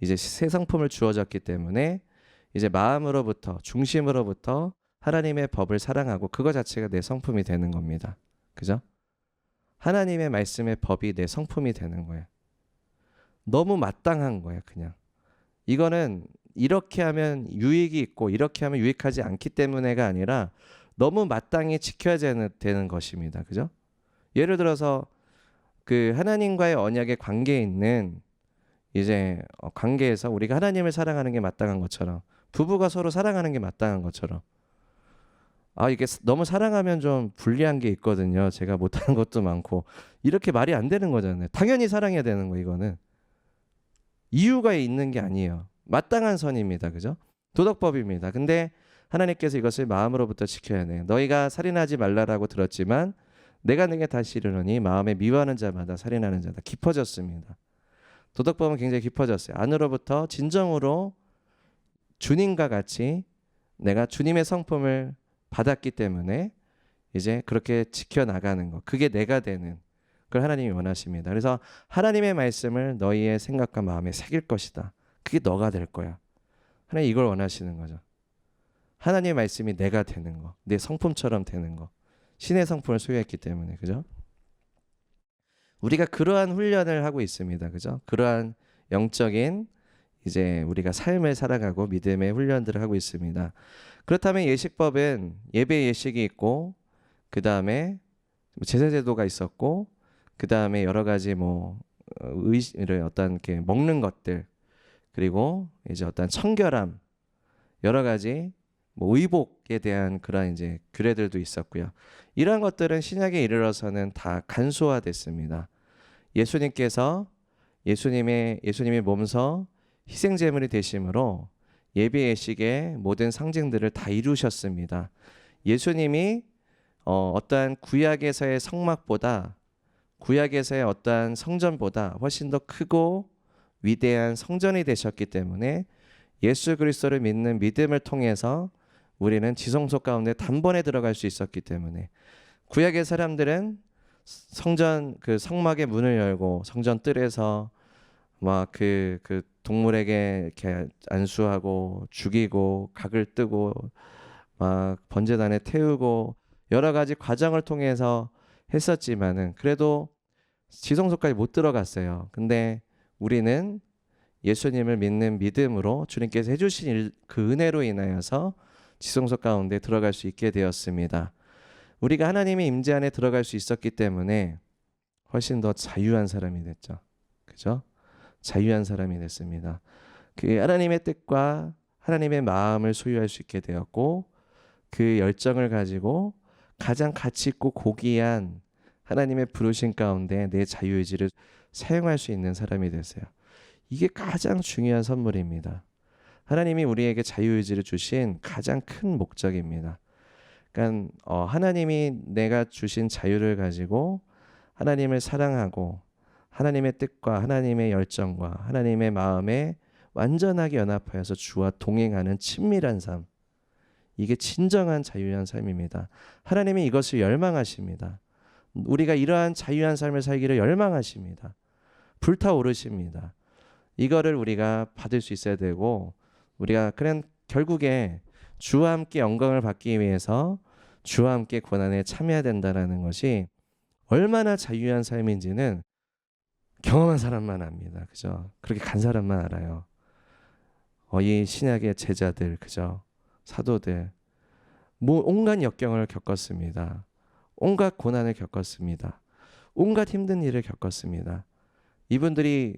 이제 새 성품을 주어졌기 때문에 이제 마음으로부터 중심으로부터 하나님의 법을 사랑하고 그거 자체가 내 성품이 되는 겁니다. 그죠? 하나님의 말씀의 법이 내 성품이 되는 거예요. 너무 마땅한 거예요, 그냥. 이거는 이렇게 하면 유익이 있고 이렇게 하면 유익하지 않기 때문에가 아니라 너무 마땅히 지켜야 되는 것입니다. 그죠? 예를 들어서 그 하나님과의 언약의 관계에 있는 이제 관계에서 우리가 하나님을 사랑하는 게 마땅한 것처럼, 부부가 서로 사랑하는 게 마땅한 것처럼, 이게 너무 사랑하면 좀 불리한 게 있거든요. 제가 못하는 것도 많고 이렇게 말이 안 되는 거잖아요. 당연히 사랑해야 되는 거. 이거는 이유가 있는 게 아니에요. 마땅한 선입니다. 그죠? 도덕법입니다. 근데 하나님께서 이것을 마음으로부터 지켜야 돼요. 너희가 살인하지 말라라고 들었지만 내가 내게 다시 이르노니 마음에 미워하는 자마다 살인하는 자다. 깊어졌습니다. 도덕법은 굉장히 깊어졌어요. 안으로부터 진정으로 주님과 같이 내가 주님의 성품을 받았기 때문에 이제 그렇게 지켜나가는 것, 그게 내가 되는 그걸 하나님이 원하십니다. 그래서 하나님의 말씀을 너희의 생각과 마음에 새길 것이다. 그게 너가 될 거야. 하나님 이걸 원하시는 거죠. 하나님의 말씀이 내가 되는 거, 내 성품처럼 되는 거, 신의 성품을 소유했기 때문에. 그죠? 우리가 그러한 훈련을 하고 있습니다. 그죠? 그러한 영적인 이제 우리가 삶을 살아가고 믿음의 훈련들을 하고 있습니다. 그렇다면 예식법은 예배 예식이 있고, 그 다음에 제사제도가 있었고, 그 다음에 여러 가지 어떤 게 먹는 것들, 그리고 이제 어떤 청결함, 여러 가지 의복에 대한 그런 이제 규례들도 있었고요. 이러한 것들은 신약에 이르러서는 다 간소화됐습니다. 예수님의 몸서 희생제물이 되심으로 예배 예식의 모든 상징들을 다 이루셨습니다. 예수님이 어떠한 구약에서의 성막보다, 구약에서의 어떠한 성전보다 훨씬 더 크고 위대한 성전이 되셨기 때문에 예수 그리스도를 믿는 믿음을 통해서 우리는 지성소 가운데 단번에 들어갈 수 있었기 때문에, 구약의 사람들은 성막의 문을 열고 성전 뜰에서 막 그 동물에게 이렇게 안수하고 죽이고 각을 뜨고 막 번제단에 태우고 여러 가지 과정을 통해서 했었지만은 그래도 지성소까지 못 들어갔어요. 근데 우리는 예수님을 믿는 믿음으로 주님께서 해주신 그 은혜로 인하여서 지성소 가운데 들어갈 수 있게 되었습니다. 우리가 하나님의 임재 안에 들어갈 수 있었기 때문에 훨씬 더 자유한 사람이 됐죠. 그죠? 자유한 사람이 됐습니다. 그 하나님의 뜻과 하나님의 마음을 소유할 수 있게 되었고, 그 열정을 가지고 가장 가치 있고 고귀한 하나님의 부르심 가운데 내 자유의지를 사용할 수 있는 사람이 됐어요. 이게 가장 중요한 선물입니다. 하나님이 우리에게 자유의지를 주신 가장 큰 목적입니다. 그러니까 하나님이 내가 주신 자유를 가지고 하나님을 사랑하고 하나님의 뜻과 하나님의 열정과 하나님의 마음에 완전하게 연합하여서 주와 동행하는 친밀한 삶. 이게 진정한 자유한 삶입니다. 하나님이 이것을 열망하십니다. 우리가 이러한 자유한 삶을 살기를 열망하십니다. 불타오르십니다. 이거를 우리가 받을 수 있어야 되고 우리가 그냥 결국에 주와 함께 영광을 받기 위해서 주와 함께 고난에 참여해야 된다는 것이 얼마나 자유한 삶인지는 경험한 사람만 압니다. 그죠? 그렇게 간 사람만 알아요. 이 신약의 제자들, 그죠? 사도들, 온갖 역경을 겪었습니다. 온갖 고난을 겪었습니다. 온갖 힘든 일을 겪었습니다. 이분들이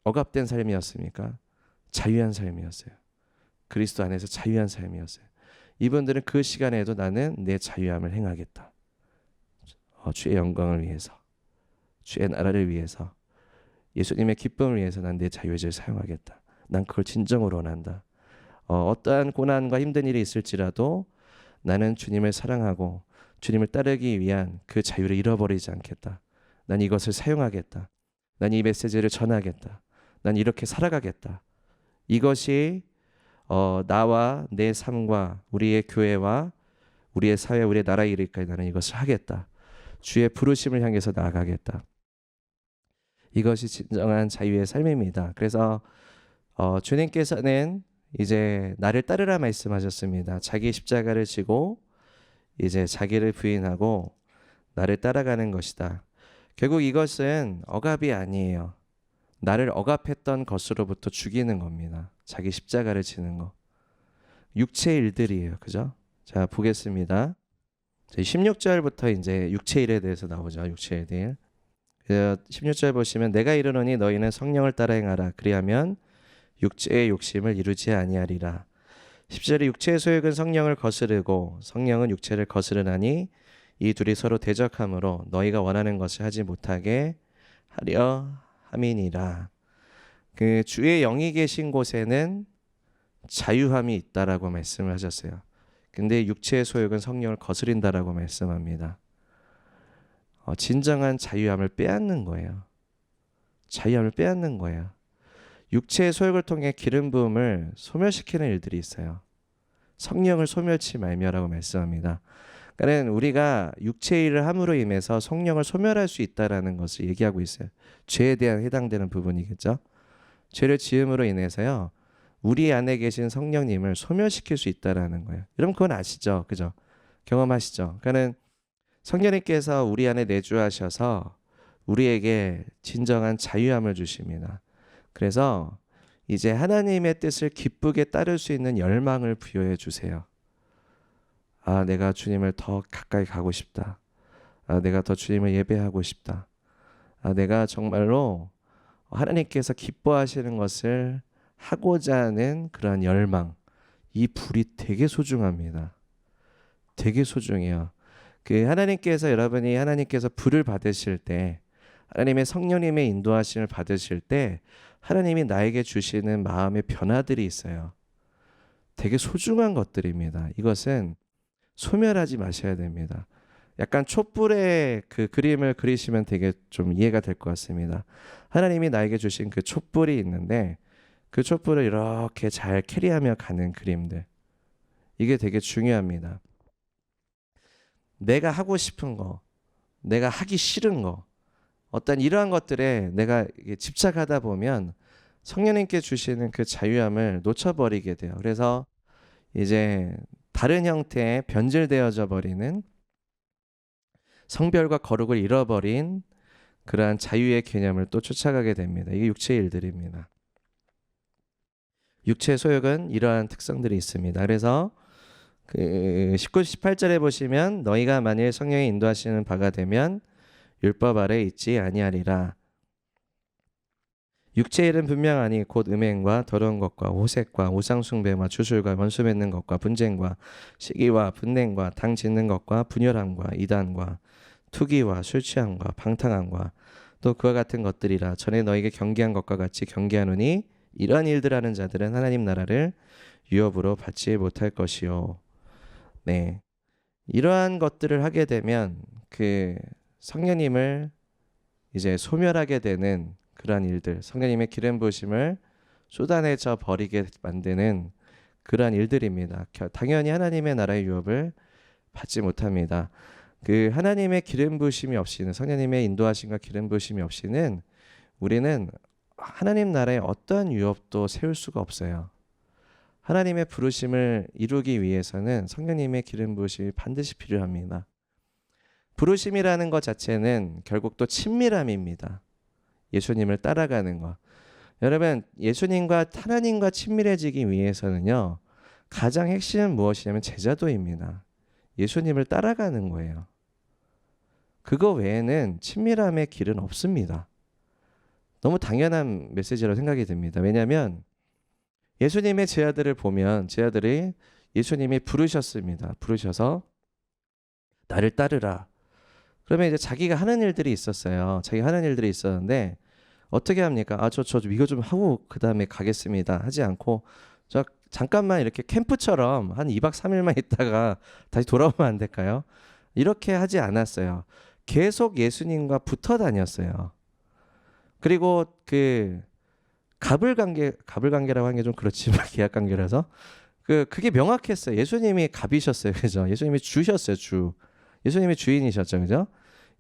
억압된 삶이었습니까? 자유한 삶이었어요. 그리스도 안에서 자유한 삶이었어요. 이분들은 그 시간에도 나는 내 자유함을 행하겠다. 주의 영광을 위해서, 주의 나라를 위해서, 예수님의 기쁨을 위해서 난 내 자유의지를 사용하겠다. 난 그걸 진정으로 원한다. 어떠한 고난과 힘든 일이 있을지라도 나는 주님을 사랑하고 주님을 따르기 위한 그 자유를 잃어버리지 않겠다. 난 이것을 사용하겠다. 난 이 메시지를 전하겠다. 난 이렇게 살아가겠다. 이것이 나와 내 삶과 우리의 교회와 우리의 사회, 우리의 나라에 이르기까지 나는 이것을 하겠다. 주의 부르심을 향해서 나아가겠다. 이것이 진정한 자유의 삶입니다. 그래서 주님께서는 이제 나를 따르라 말씀하셨습니다. 자기 십자가를 지고 이제 자기를 부인하고 나를 따라가는 것이다. 결국 이것은 억압이 아니에요. 나를 억압했던 것으로부터 죽이는 겁니다. 자기 십자가를 지는 거. 육체의 일들이에요. 그죠? 자, 보겠습니다. 16절부터 이제 육체의 일에 대해서 나오죠. 육체의 일. 16절 보시면 내가 이르노니 너희는 성령을 따라 행하라. 그리하면 육체의 욕심을 이루지 아니하리라. 10절에 육체의 소욕은 성령을 거스르고 성령은 육체를 거스르나니 이 둘이 서로 대적하므로 너희가 원하는 것을 하지 못하게 하려 함이니라. 그 주의 영이 계신 곳에는 자유함이 있다라고 말씀을 하셨어요. 근데 육체의 소욕은 성령을 거스린다라고 말씀합니다. 진정한 자유함을 빼앗는 거예요. 자유함을 빼앗는 거예요. 육체의 소욕을 통해 기름 부음을 소멸시키는 일들이 있어요. 성령을 소멸치 말며라고 말씀합니다. 그러니까 우리가 육체의 일을 함으로 인해서 성령을 소멸할 수 있다라는 것을 얘기하고 있어요. 죄에 대한 해당되는 부분이겠죠. 죄를 지음으로 인해서요. 우리 안에 계신 성령님을 소멸시킬 수 있다라는 거예요. 여러분 그건 아시죠? 그죠? 경험하시죠? 그러니까 성령님께서 우리 안에 내주하셔서 우리에게 진정한 자유함을 주십니다. 그래서 이제 하나님의 뜻을 기쁘게 따를 수 있는 열망을 부여해 주세요. 내가 주님을 더 가까이 가고 싶다. 내가 더 주님을 예배하고 싶다. 내가 정말로 하나님께서 기뻐하시는 것을 하고자 하는 그런 열망. 이 불이 되게 소중합니다. 되게 소중해요. 여러분이 하나님께서 불을 받으실 때, 하나님의 성령님의 인도하심을 받으실 때 하나님이 나에게 주시는 마음의 변화들이 있어요. 되게 소중한 것들입니다. 이것은 소멸하지 마셔야 됩니다. 약간 촛불의 그 그림을 그리시면 되게 좀 이해가 될 것 같습니다. 하나님이 나에게 주신 그 촛불이 있는데 그 촛불을 이렇게 잘 캐리하며 가는 그림들. 이게 되게 중요합니다. 내가 하고 싶은 거, 내가 하기 싫은 거, 어떤 이러한 것들에 내가 집착하다 보면 성령님께 주시는 그 자유함을 놓쳐버리게 돼요. 그래서 이제 다른 형태의 변질되어져 버리는 성별과 거룩을 잃어버린 그러한 자유의 개념을 또 쫓아가게 됩니다. 이게 육체의 일들입니다. 육체의 소욕은 이러한 특성들이 있습니다. 그래서 19, 18절에 보시면 너희가 만일 성령의 인도하시는 바가 되면 율법 아래 있지 아니하리라. 육체의 일은 분명하니 곧 음행과 더러운 것과 호색과 우상숭배와 주술과 원수 맺는 것과 분쟁과 시기와 분냉과 당 짓는 것과 분열함과 이단과 투기와 술취함과 방탕함과 또 그와 같은 것들이라 전에 너에게 경계한 것과 같이 경계하노니 이러한 일들 하는 자들은 하나님 나라를 유업으로 받지 못할 것이요. 네, 이러한 것들을 하게 되면 그 성령님을 이제 소멸하게 되는 그러한 일들, 성령님의 기름 부으심을 쏟아내져 버리게 만드는 그러한 일들입니다. 당연히 하나님의 나라의 유업을 받지 못합니다. 그 하나님의 기름 부으심이 없이는, 성령님의 인도하심과 기름 부으심이 없이는 우리는 하나님 나라의 어떠한 유업도 세울 수가 없어요. 하나님의 부르심을 이루기 위해서는 성령님의 기름 부으심이 반드시 필요합니다. 부르심이라는 것 자체는 결국 또 친밀함입니다. 예수님을 따라가는 것. 여러분, 예수님과 하나님과 친밀해지기 위해서는요, 가장 핵심은 무엇이냐면 제자도입니다. 예수님을 따라가는 거예요. 그거 외에는 친밀함의 길은 없습니다. 너무 당연한 메시지라고 생각이 듭니다. 왜냐하면 예수님의 제자들을 보면 제자들이 예수님이 부르셨습니다. 부르셔서 나를 따르라. 그러면 이제 자기가 하는 일들이 있었어요. 자기가 하는 일들이 있었는데 어떻게 합니까? 저 이거 좀 하고 그 다음에 가겠습니다. 하지 않고 저 잠깐만 이렇게 캠프처럼 한 2박 3일만 있다가 다시 돌아오면 안 될까요? 이렇게 하지 않았어요. 계속 예수님과 붙어 다녔어요. 그리고 그 갑을관계라고 하는 게 좀 그렇지만 계약관계라서 그게 명확했어요. 예수님이 갑이셨어요. 그죠? 예수님이 주셨어요. 예수님이 주인이셨죠. 그죠?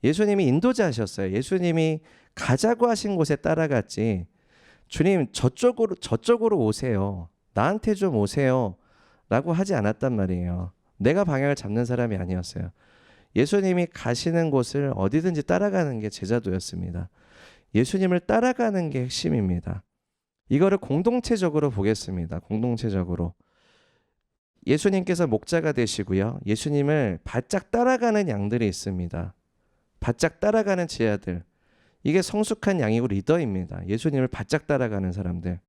예수님이 인도자셨어요. 예수님이 가자고 하신 곳에 따라갔지. 주님 저쪽으로 오세요. 나한테 좀 오세요. 라고 하지 않았단 말이에요. 내가 방향을 잡는 사람이 아니었어요. 예수님이 가시는 곳을 어디든지 따라가는 게 제자도였습니다. 예수님을 따라가는 게 핵심입니다. 이거를 공동체적으로 보겠습니다. 공동체적으로. 예수님께서 목자가 되시고요. 예수님을 바짝 따라가는 양들이 있습니다. 바짝 따라가는 제자들. 이게 성숙한 양이고 리더입니다. 예수님을 바짝 따라가는 사람들.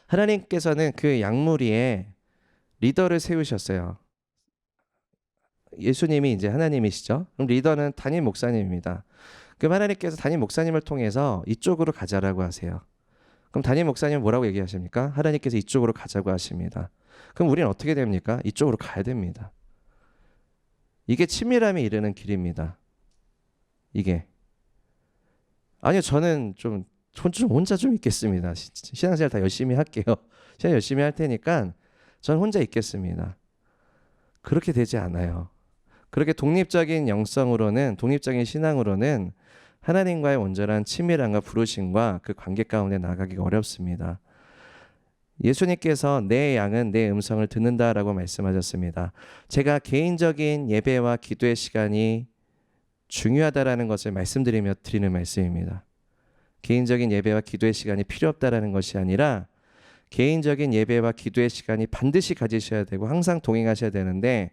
하나님께서는 그 양무리에 리더를 세우셨어요. 예수님이 이제 하나님이시죠. 그럼 리더는 담임 목사님입니다. 그럼 하나님께서 담임 목사님을 통해서 이쪽으로 가자라고 하세요. 그럼 담임 목사님은 뭐라고 얘기하십니까? 하나님께서 이쪽으로 가자고 하십니다. 그럼 우리는 어떻게 됩니까? 이쪽으로 가야 됩니다. 이게 친밀함이 이르는 길입니다. 이게. 아니요, 저는 좀 혼자 좀 있겠습니다. 신앙생활 다 열심히 할게요. 제가 열심히 할 테니까 저는 혼자 있겠습니다. 그렇게 되지 않아요. 그렇게 독립적인 영성으로는, 독립적인 신앙으로는 하나님과의 온전한 친밀함과 부르심과 그 관계 가운데 나가기가 어렵습니다. 예수님께서 내 양은 내 음성을 듣는다라고 말씀하셨습니다. 제가 개인적인 예배와 기도의 시간이 중요하다라는 것을 말씀드리며 드리는 말씀입니다. 개인적인 예배와 기도의 시간이 필요 없다라는 것이 아니라 개인적인 예배와 기도의 시간이 반드시 가지셔야 되고 항상 동행하셔야 되는데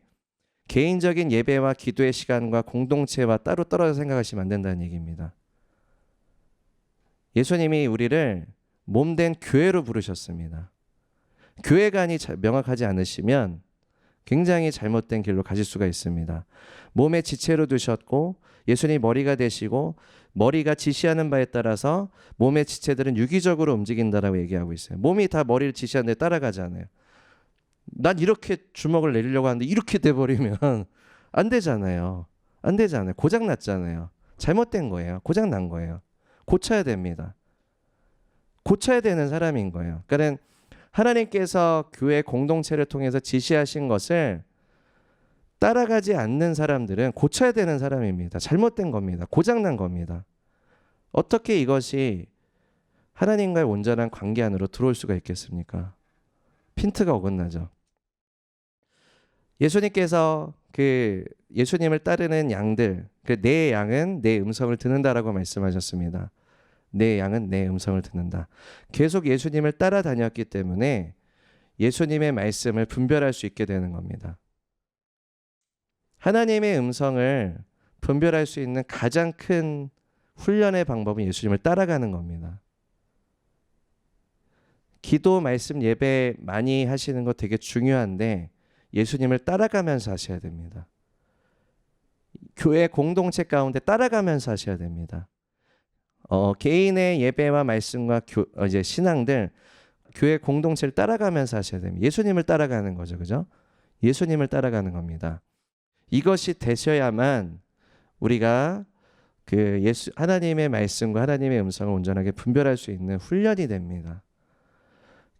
개인적인 예배와 기도의 시간과 공동체와 따로 떨어져 생각하시면 안 된다는 얘기입니다. 예수님이 우리를 몸된 교회로 부르셨습니다. 교회관이 명확하지 않으시면 굉장히 잘못된 길로 가실 수가 있습니다. 몸의 지체로 두셨고 예수님이 머리가 되시고 머리가 지시하는 바에 따라서 몸의 지체들은 유기적으로 움직인다라고 얘기하고 있어요. 몸이 다 머리를 지시하는데 따라가잖아요. 난 이렇게 주먹을 내리려고 하는데 이렇게 돼버리면 안 되잖아요. 안 되잖아요. 고장 났잖아요. 잘못된 거예요. 고장 난 거예요. 고쳐야 됩니다. 고쳐야 되는 사람인 거예요. 그러니까 하나님께서 교회 공동체를 통해서 지시하신 것을 따라가지 않는 사람들은 고쳐야 되는 사람입니다. 잘못된 겁니다. 고장난 겁니다. 어떻게 이것이 하나님과의 온전한 관계 안으로 들어올 수가 있겠습니까? 핀트가 어긋나죠. 예수님께서 그 예수님을 따르는 양들, 내 양은 내 음성을 듣는다라고 말씀하셨습니다. 내 양은 내 음성을 듣는다. 계속 예수님을 따라다녔기 때문에 예수님의 말씀을 분별할 수 있게 되는 겁니다. 하나님의 음성을 분별할 수 있는 가장 큰 훈련의 방법은 예수님을 따라가는 겁니다. 기도, 말씀, 예배 많이 하시는 거 되게 중요한데 예수님을 따라가면서 하셔야 됩니다. 교회 공동체 가운데 따라가면서 하셔야 됩니다. 개인의 예배와 말씀과 이제 신앙들 교회 공동체를 따라가면서 하셔야 됩니다. 예수님을 따라가는 거죠, 그죠? 예수님을 따라가는 겁니다. 이것이 되셔야만 우리가 그 하나님의 말씀과 하나님의 음성을 온전하게 분별할 수 있는 훈련이 됩니다.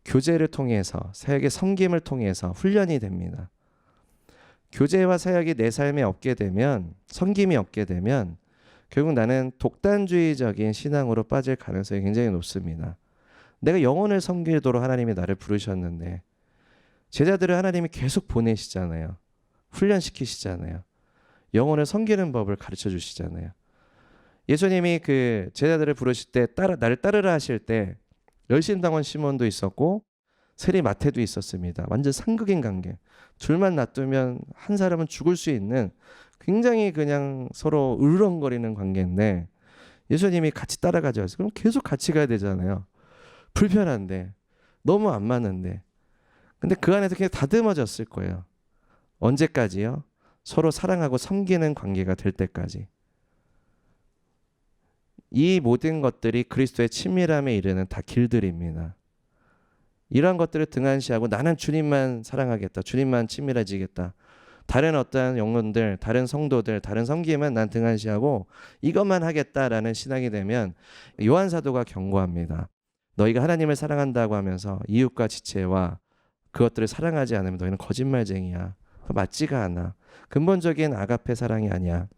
교제를 통해서, 사역의 섬김을 통해서 훈련이 됩니다. 교제와 사역이 내 삶에 없게 되면, 섬김이 없게 되면 결국 나는 독단주의적인 신앙으로 빠질 가능성이 굉장히 높습니다. 내가 영혼을 섬기도록 하나님이 나를 부르셨는데 제자들을 하나님이 계속 보내시잖아요. 훈련시키시잖아요. 영혼을 섬기는 법을 가르쳐 주시잖아요. 예수님이 그 제자들을 부르실 때 나를 따르라 하실 때 열심당원 시몬도 있었고 세리 마태도 있었습니다. 완전 상극인 관계. 둘만 놔두면 한 사람은 죽을 수 있는 굉장히 그냥 서로 으르렁거리는 관계인데 예수님이 같이 따라가죠. 그럼 계속 같이 가야 되잖아요. 불편한데 너무 안 맞는데 근데 그 안에서 그냥 다듬어졌을 거예요. 언제까지요? 서로 사랑하고 섬기는 관계가 될 때까지. 이 모든 것들이 그리스도의 친밀함에 이르는 다 길들입니다. 이러한 것들을 등한시하고 나는 주님만 사랑하겠다. 주님만 친밀해지겠다. 다른 어떠한 영혼들, 다른 성도들, 다른 섬김은 난 등한시하고 이것만 하겠다라는 신앙이 되면 요한 사도가 경고합니다. 너희가 하나님을 사랑한다고 하면서 이웃과 지체와 그것들을 사랑하지 않으면 너희는 거짓말쟁이야. 맞지가 않아. 근본적인 아가페 사랑이 아니야.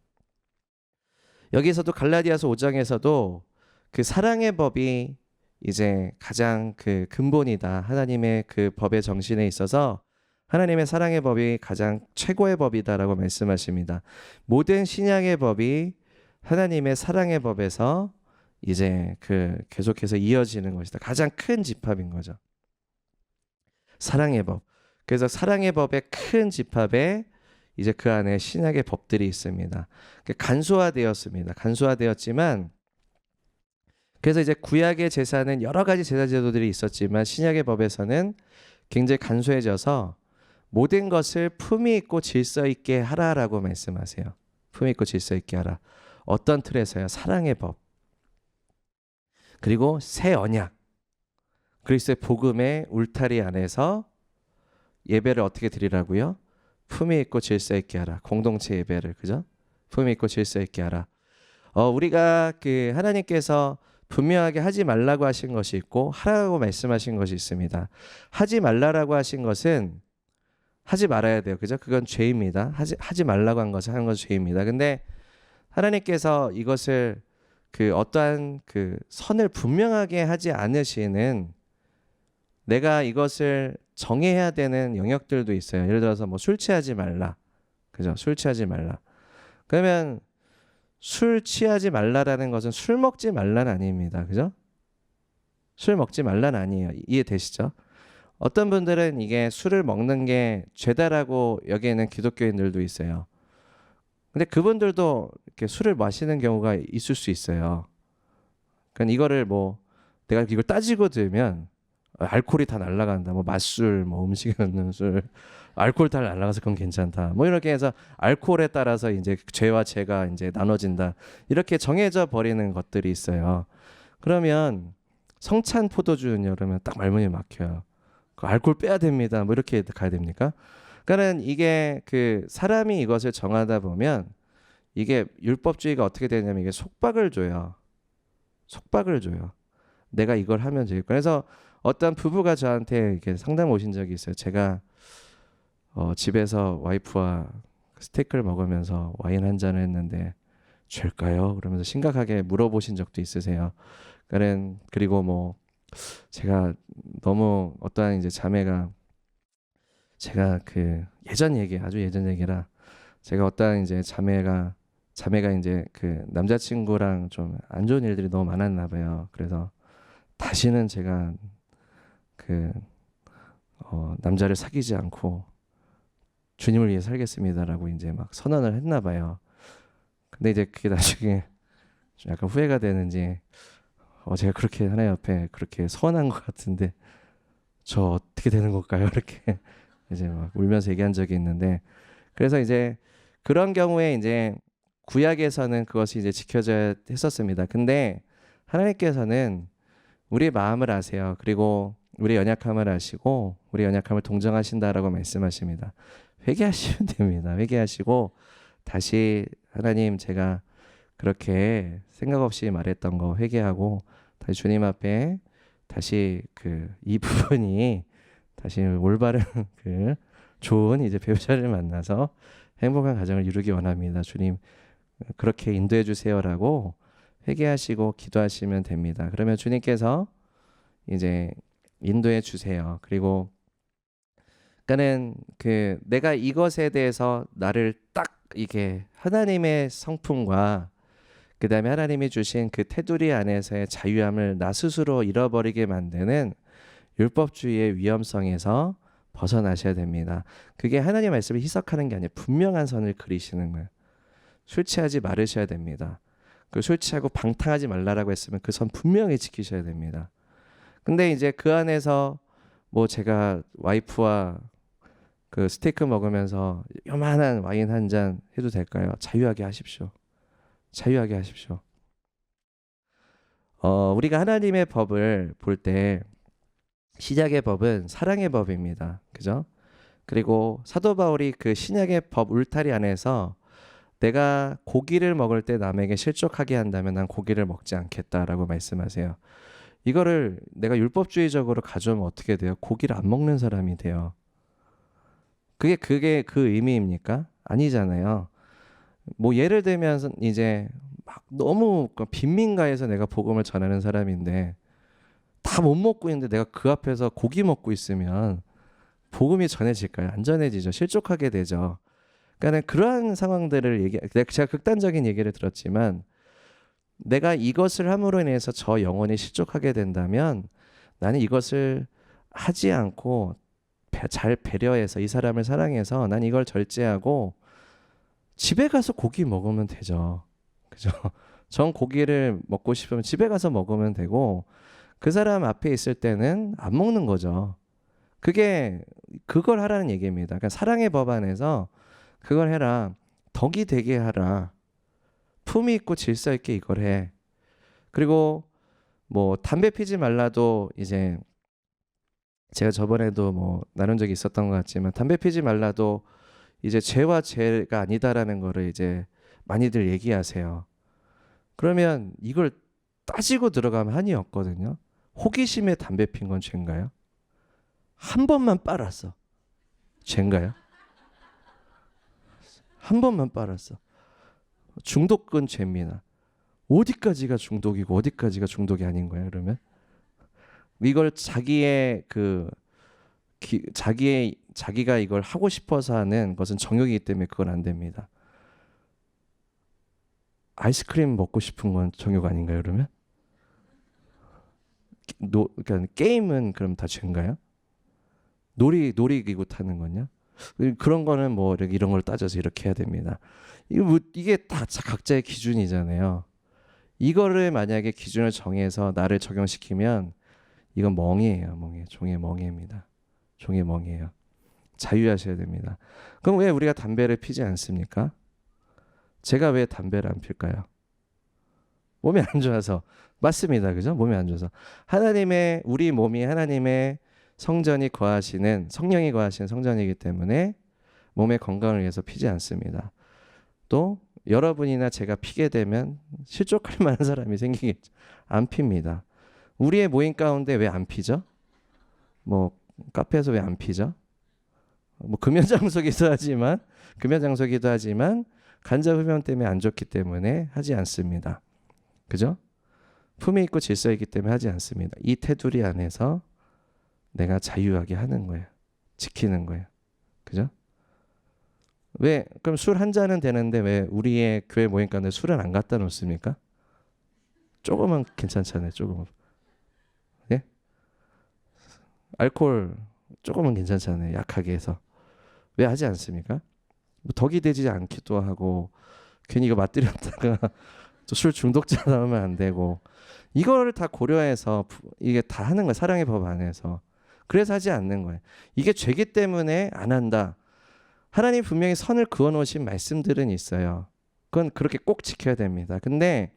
여기서도 갈라디아서 5장에서도 그 사랑의 법이 이제 가장 그 근본이다. 하나님의 그 법의 정신에 있어서 하나님의 사랑의 법이 가장 최고의 법이다라고 말씀하십니다. 모든 신약의 법이 하나님의 사랑의 법에서 이제 그 계속해서 이어지는 것이다. 가장 큰 집합인 거죠. 사랑의 법. 그래서 사랑의 법의 큰 집합에 이제 그 안에 신약의 법들이 있습니다. 간소화되었습니다. 간소화되었지만 그래서 이제 구약의 제사는 여러 가지 제사 제도들이 있었지만 신약의 법에서는 굉장히 간소해져서 모든 것을 품위 있고 질서 있게 하라라고 말씀하세요. 품위 있고 질서 있게 하라. 어떤 틀에서요? 사랑의 법. 그리고 새 언약. 그리스도의 복음의 울타리 안에서 예배를 어떻게 드리라고요? 품위 있고 질서 있게 하라. 공동체 예배를, 그죠? 품위 있고 질서 있게 하라. 우리가 그 하나님께서 분명하게 하지 말라고 하신 것이 있고 하라고 말씀하신 것이 있습니다. 하지 말라라고 하신 것은 하지 말아야 돼요. 그죠? 그건 죄입니다. 하지 말라고 한 것은 하는 것은 죄입니다. 근데 하나님께서 이것을 그 어떠한 그 선을 분명하게 하지 않으시는 내가 이것을 정해야 되는 영역들도 있어요. 예를 들어서 뭐 술 취하지 말라. 그죠? 술 취하지 말라. 그러면 술 취하지 말라라는 것은 술 먹지 말라는 아닙니다. 그죠? 술 먹지 말라는 아니에요. 이해되시죠? 어떤 분들은 이게 술을 먹는 게 죄다라고 여기에는 기독교인들도 있어요. 근데 그분들도 이렇게 술을 마시는 경우가 있을 수 있어요. 그러니까 이거를 뭐 내가 이걸 따지고 들면 알코올이 다 날아간다. 뭐 맛술, 뭐 음식에 넣는 술, 알코올 다 날아가서 그건 괜찮다. 뭐 이렇게 해서 알코올에 따라서 이제 죄와 죄가 이제 나눠진다. 이렇게 정해져 버리는 것들이 있어요. 그러면 성찬 포도주는요, 그러면 딱 말문이 막혀요. 그 알코올 빼야 됩니다. 뭐 이렇게 가야 됩니까? 그러니까는 이게 그 사람이 이것을 정하다 보면 이게 율법주의가 어떻게 되냐면 이게 속박을 줘요. 속박을 줘요. 내가 이걸 하면 되겠고. 그래서 어떤 부부가 저한테 이렇게 상담 오신 적이 있어요. 제가 집에서 와이프와 스테이크를 먹으면서 와인 한 잔을 했는데 죄일까요? 그러면서 심각하게 물어보신 적도 있으세요. 그리고 뭐 제가 너무 어떠한 이제 자매가 제가 그 아주 예전 얘기라 제가 어떠한 이제 자매가 이제 그 남자친구랑 좀 안 좋은 일들이 너무 많았나 봐요. 그래서 다시는 제가 그 남자를 사귀지 않고 주님을 위해 살겠습니다라고 이제 막 선언을 했나 봐요. 근데 이제 그게 나중에 좀 약간 후회가 되는지 제가 그렇게 하나님 앞에 그렇게 서운한 것 같은데 저 어떻게 되는 걸까요? 이렇게 이제 막 울면서 얘기한 적이 있는데 그래서 이제 그런 경우에 이제 구약에서는 그것이 이제 지켜져야 했었습니다. 근데 하나님께서는 우리의 마음을 아세요. 그리고 우리 연약함을 아시고 우리 연약함을 동정하신다라고 말씀하십니다. 회개하시면 됩니다. 회개하시고 다시 하나님 제가 그렇게 생각 없이 말했던 거 회개하고 다시 주님 앞에 다시 이 부분이 다시 올바른 좋은 이제 배우자를 만나서 행복한 가정을 이루기 원합니다. 주님 그렇게 인도해 주세요라고 회개하시고 기도하시면 됩니다. 그러면 주님께서 이제 인도해 주세요. 그리고 그러니까는 내가 이것에 대해서 나를 딱 이게 하나님의 성품과 그 다음에 하나님이 주신 그 테두리 안에서의 자유함을 나 스스로 잃어버리게 만드는 율법주의의 위험성에서 벗어나셔야 됩니다. 그게 하나님의 말씀을 희석하는 게 아니에요. 분명한 선을 그리시는 거예요. 술 취하지 말으셔야 됩니다. 술 취하고 방탕하지 말라라고 했으면 그 선 분명히 지키셔야 됩니다. 근데 이제 그 안에서 뭐 제가 와이프와 스테이크 먹으면서 요만한 와인 한 잔 해도 될까요? 자유하게 하십시오. 자유하게 하십시오. 우리가 하나님의 법을 볼 때 시작의 법은 사랑의 법입니다. 그죠? 그리고 사도 바울이 신약의 법 울타리 안에서 내가 고기를 먹을 때 남에게 실족하게 한다면 난 고기를 먹지 않겠다라고 말씀하세요. 이거를 내가 율법주의적으로 가져오면 어떻게 돼요? 고기를 안 먹는 사람이 돼요. 그게 그 의미입니까? 아니잖아요. 뭐 예를 들면 이제 막 너무 빈민가에서 내가 복음을 전하는 사람인데 다 못 먹고 있는데 내가 그 앞에서 고기 먹고 있으면 복음이 전해질까요? 안 전해지죠. 실족하게 되죠. 그러니까 그러한 상황들을 제가 극단적인 얘기를 들었지만 내가 이것을 함으로 인해서 저 영혼이 실족하게 된다면 나는 이것을 하지 않고 잘 배려해서 이 사람을 사랑해서 난 이걸 절제하고 집에 가서 고기 먹으면 되죠. 그죠? 전 고기를 먹고 싶으면 집에 가서 먹으면 되고 그 사람 앞에 있을 때는 안 먹는 거죠. 그걸 하라는 얘기입니다. 그러니까 사랑의 법 안에서 그걸 해라. 덕이 되게 하라. 품위 있고 질서 있게 이걸 해. 그리고 뭐 담배 피지 말라도 이제 제가 저번에도 뭐 나눈 적이 있었던 것 같지만 담배 피지 말라도 이제 죄와 죄가 아니다라는 거를 이제 많이들 얘기하세요. 그러면 이걸 따지고 들어가면 한이 없거든요. 호기심에 담배 핀 건 죄인가요? 한 번만 빨았어. 죄인가요? 한 번만 빨았어. 중독은 죄입니다. 어디까지가 중독이고 어디까지가 중독이 아닌 거예요, 그러면? 이걸 자기가 이걸 하고 싶어서 하는 것은 정욕이기 때문에 그건 안 됩니다. 아이스크림 먹고 싶은 건 정욕 아닌가요, 그러면? 그러니까 게임은 그럼 다 죄인가요? 놀이기구 타는 거냐? 그런 거는 뭐 이런 걸 따져서 이렇게 해야 됩니다. 이게 다 각자의 기준이잖아요. 이거를 만약에 기준을 정해서 나를 적용시키면 이건 멍이에요. 종의 멍해입니다. 종의 멍이에요. 자유하셔야 됩니다. 그럼 왜 우리가 담배를 피지 않습니까? 제가 왜 담배를 안 필까요? 몸이 안 좋아서. 맞습니다. 그죠? 몸이 안 좋아서. 우리 몸이 하나님의 성전이 거하시는, 성령이 거하시는 성전이기 때문에 몸의 건강을 위해서 피지 않습니다. 또 여러분이나 제가 피게 되면 실족할 만한 사람이 생기겠죠. 안 핍니다. 우리의 모임 가운데 왜 안 피죠? 뭐 카페에서 왜 안 피죠? 뭐 금연 장소기도 하지만 간접 흡연 때문에 안 좋기 때문에 하지 않습니다. 그죠? 품위 있고 질서 있기 때문에 하지 않습니다. 이 테두리 안에서 내가 자유하게 하는 거예요. 지키는 거예요. 그죠? 그럼 술 한 잔은 되는데 왜 우리의 교회 모임 가운데 술은 안 갖다 놓습니까? 조금은 괜찮잖아요. 조금은. 예? 알코올 조금은 괜찮잖아요. 약하게 해서. 왜 하지 않습니까? 뭐 덕이 되지 않기도 하고 괜히 이거 맛들였다가 또 술 중독자 나오면 안 되고 이거를 다 고려해서 이게 다 하는 거예요. 사랑의 법 안에서. 그래서 하지 않는 거예요. 이게 죄기 때문에 안 한다. 하나님 분명히 선을 그어놓으신 말씀들은 있어요. 그건 그렇게 꼭 지켜야 됩니다. 근데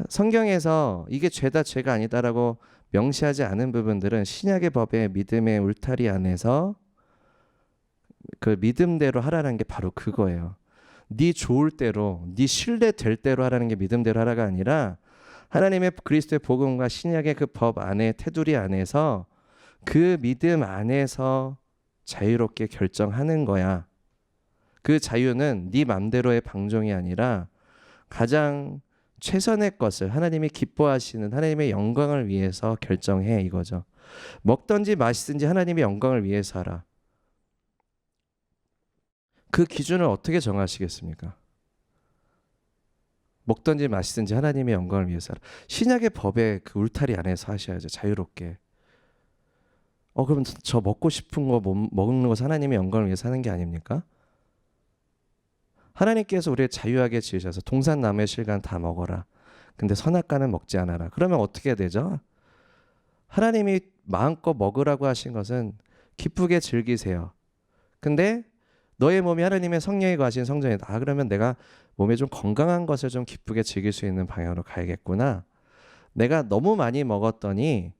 성경에서 이게 죄다 죄가 아니다라고 명시하지 않은 부분들은 신약의 법의 믿음의 울타리 안에서 그 믿음대로 하라는 게 바로 그거예요. 네 좋을 대로, 네 신뢰될 대로 하라는 게 믿음대로 하라가 아니라 하나님의 그리스도의 복음과 신약의 그 법 안에, 테두리 안에서 그 믿음 안에서 자유롭게 결정하는 거야. 그 자유는 네 맘대로의 방종이 아니라 가장 최선의 것을 하나님이 기뻐하시는 하나님의 영광을 위해서 결정해, 이거죠. 먹든지 마시든지 하나님의 영광을 위해서 하라. 그 기준을 어떻게 정하시겠습니까? 먹든지 마시든지 하나님의 영광을 위해서 하라. 신약의 법의 그 울타리 안에서 하셔야죠. 자유롭게. 그럼 저 먹고 싶은 거 먹는 것은 하나님의 영광을 위해서 하는 게 아닙니까? 하나님께서 우리를 자유하게 지으셔서 동산나무의 실과는 다 먹어라. 근데 선악과는 먹지 않아라. 그러면 어떻게 되죠? 하나님이 마음껏 먹으라고 하신 것은 기쁘게 즐기세요. 근데 너의 몸이 하나님의 성령이 거하신 성전이다. 그러면 내가 몸에 좀 건강한 것을 좀 기쁘게 즐길 수 있는 방향으로 가야겠구나. 내가 너무 많이 먹었더니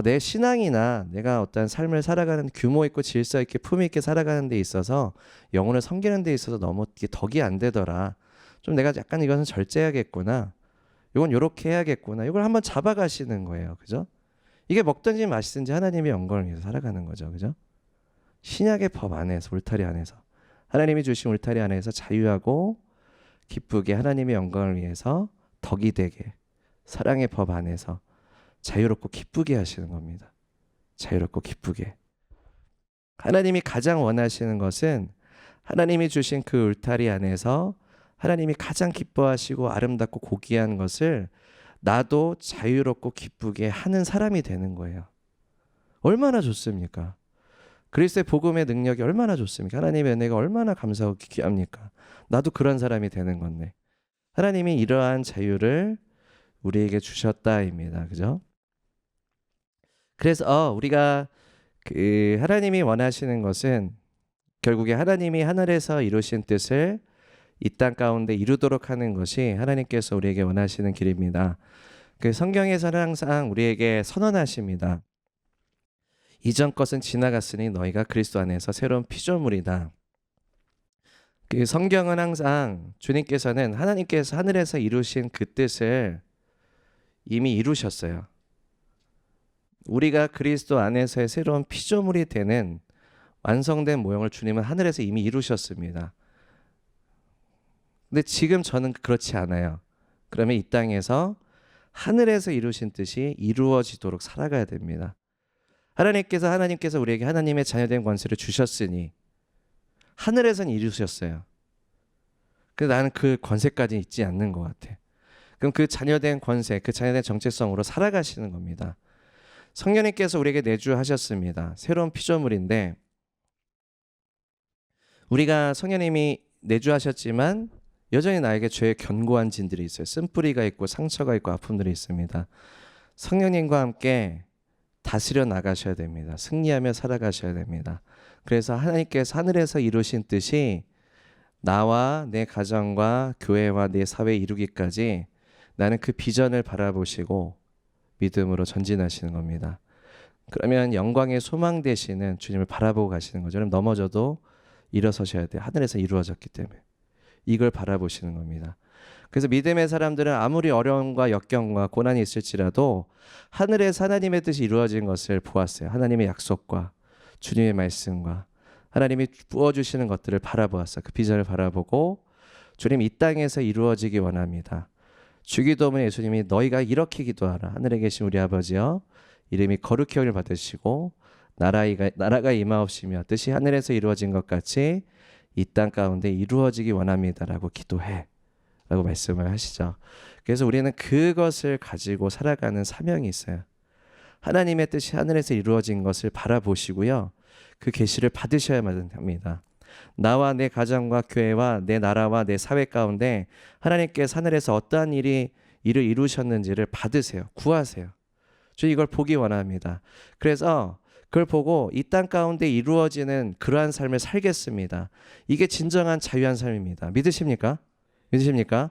내 신앙이나 내가 어떤 삶을 살아가는 규모 있고 질서 있게 품위 있게 살아가는 데 있어서 영혼을 섬기는 데 있어서 너무 덕이 안 되더라. 좀 내가 약간 이것은 절제해야겠구나. 이건 요렇게 해야겠구나. 이걸 한번 잡아가시는 거예요. 그죠? 이게 먹든지 마시든지 하나님의 영광을 위해서 살아가는 거죠. 그죠? 신약의 법 안에서, 울타리 안에서, 하나님이 주신 울타리 안에서 자유하고 기쁘게 하나님의 영광을 위해서 덕이 되게 사랑의 법 안에서 자유롭고 기쁘게 하시는 겁니다. 자유롭고 기쁘게. 하나님이 가장 원하시는 것은 하나님이 주신 그 울타리 안에서 하나님이 가장 기뻐하시고 아름답고 고귀한 것을 나도 자유롭고 기쁘게 하는 사람이 되는 거예요. 얼마나 좋습니까? 그리스도의 복음의 능력이 얼마나 좋습니까? 하나님의 은혜가 얼마나 감사하고 귀합니까? 나도 그런 사람이 되는 건데 하나님이 이러한 자유를 우리에게 주셨다입니다. 그죠? 그래서 우리가 그 하나님이 원하시는 것은 결국에 하나님이 하늘에서 이루신 뜻을 이 땅 가운데 이루도록 하는 것이 하나님께서 우리에게 원하시는 길입니다. 그 성경에서는 항상 우리에게 선언하십니다. 이전 것은 지나갔으니 너희가 그리스도 안에서 새로운 피조물이다. 그 성경은 항상 주님께서는 하나님께서 하늘에서 이루신 그 뜻을 이미 이루셨어요. 우리가 그리스도 안에서의 새로운 피조물이 되는 완성된 모형을 주님은 하늘에서 이미 이루셨습니다. 근데 지금 저는 그렇지 않아요. 그러면 이 땅에서 하늘에서 이루신 뜻이 이루어지도록 살아가야 됩니다. 하나님께서 우리에게 하나님의 자녀된 권세를 주셨으니 하늘에서는 이루셨어요. 근데 나는 그 권세까지 있지 않는 것 같아. 그럼 그 자녀된 권세, 그 자녀된 정체성으로 살아가시는 겁니다. 성령님께서 우리에게 내주하셨습니다. 새로운 피조물인데 우리가 성령님이 내주하셨지만 여전히 나에게 죄의 견고한 진들이 있어요. 쓴뿌리가 있고 상처가 있고 아픔들이 있습니다. 성령님과 함께 다스려 나가셔야 됩니다. 승리하며 살아가셔야 됩니다. 그래서 하나님께서 하늘에서 이루신 뜻이 나와 내 가정과 교회와 내 사회 이루기까지 나는 그 비전을 바라보시고 믿음으로 전진하시는 겁니다. 그러면 영광의 소망 되시는 주님을 바라보고 가시는 거죠. 그럼 넘어져도 일어서셔야 돼요. 하늘에서 이루어졌기 때문에. 이걸 바라보시는 겁니다. 그래서 믿음의 사람들은 아무리 어려움과 역경과 고난이 있을지라도 하늘에서 하나님의 뜻이 이루어진 것을 보았어요. 하나님의 약속과 주님의 말씀과 하나님이 부어주시는 것들을 바라보았어요. 그 비전을 바라보고 주님 이 땅에서 이루어지기 원합니다. 주기도문에 예수님이 너희가 이렇게 기도하라. 하늘에 계신 우리 아버지여 이름이 거룩히 여김을 받으시고 나라가 임하옵시며 뜻이 하늘에서 이루어진 것 같이 이 땅 가운데 이루어지기 원합니다라고 기도해 라고 말씀을 하시죠. 그래서 우리는 그것을 가지고 살아가는 사명이 있어요. 하나님의 뜻이 하늘에서 이루어진 것을 바라보시고요. 그 계시를 받으셔야만 합니다. 나와 내 가정과 교회와 내 나라와 내 사회 가운데 하나님께서 하늘에서 어떠한 일을 이루셨는지를 받으세요. 구하세요. 저 이걸 보기 원합니다. 그래서 그걸 보고 이 땅 가운데 이루어지는 그러한 삶을 살겠습니다. 이게 진정한 자유한 삶입니다. 믿으십니까? 믿으십니까?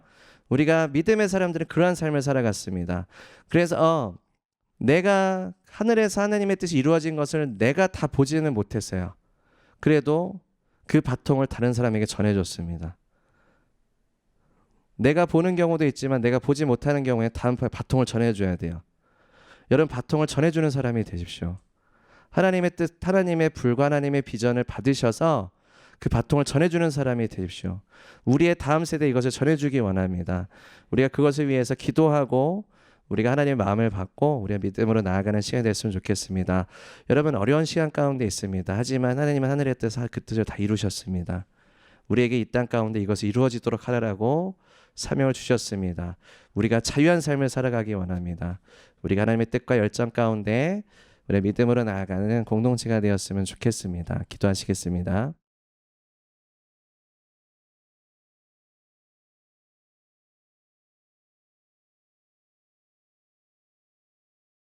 우리가 믿음의 사람들은 그러한 삶을 살아갔습니다. 그래서 내가 하늘에서 하나님의 뜻이 이루어진 것을 내가 다 보지는 못했어요. 그래도 그 바통을 다른 사람에게 전해줬습니다. 내가 보는 경우도 있지만 내가 보지 못하는 경우에 다음 바통을 전해줘야 돼요. 여러분, 바통을 전해주는 사람이 되십시오. 하나님의 뜻, 하나님의 불과 하나님의 비전을 받으셔서 그 바통을 전해주는 사람이 되십시오. 우리의 다음 세대에 이것을 전해주기 원합니다. 우리가 그것을 위해서 기도하고 우리가 하나님의 마음을 받고 우리가 믿음으로 나아가는 시간이 됐으면 좋겠습니다. 여러분, 어려운 시간 가운데 있습니다. 하지만 하나님은 하늘의 뜻, 그 뜻을 다 이루셨습니다. 우리에게 이 땅 가운데 이것이 이루어지도록 하라고 사명을 주셨습니다. 우리가 자유한 삶을 살아가기 원합니다. 우리가 하나님의 뜻과 열정 가운데 우리의 믿음으로 나아가는 공동체가 되었으면 좋겠습니다. 기도하시겠습니다.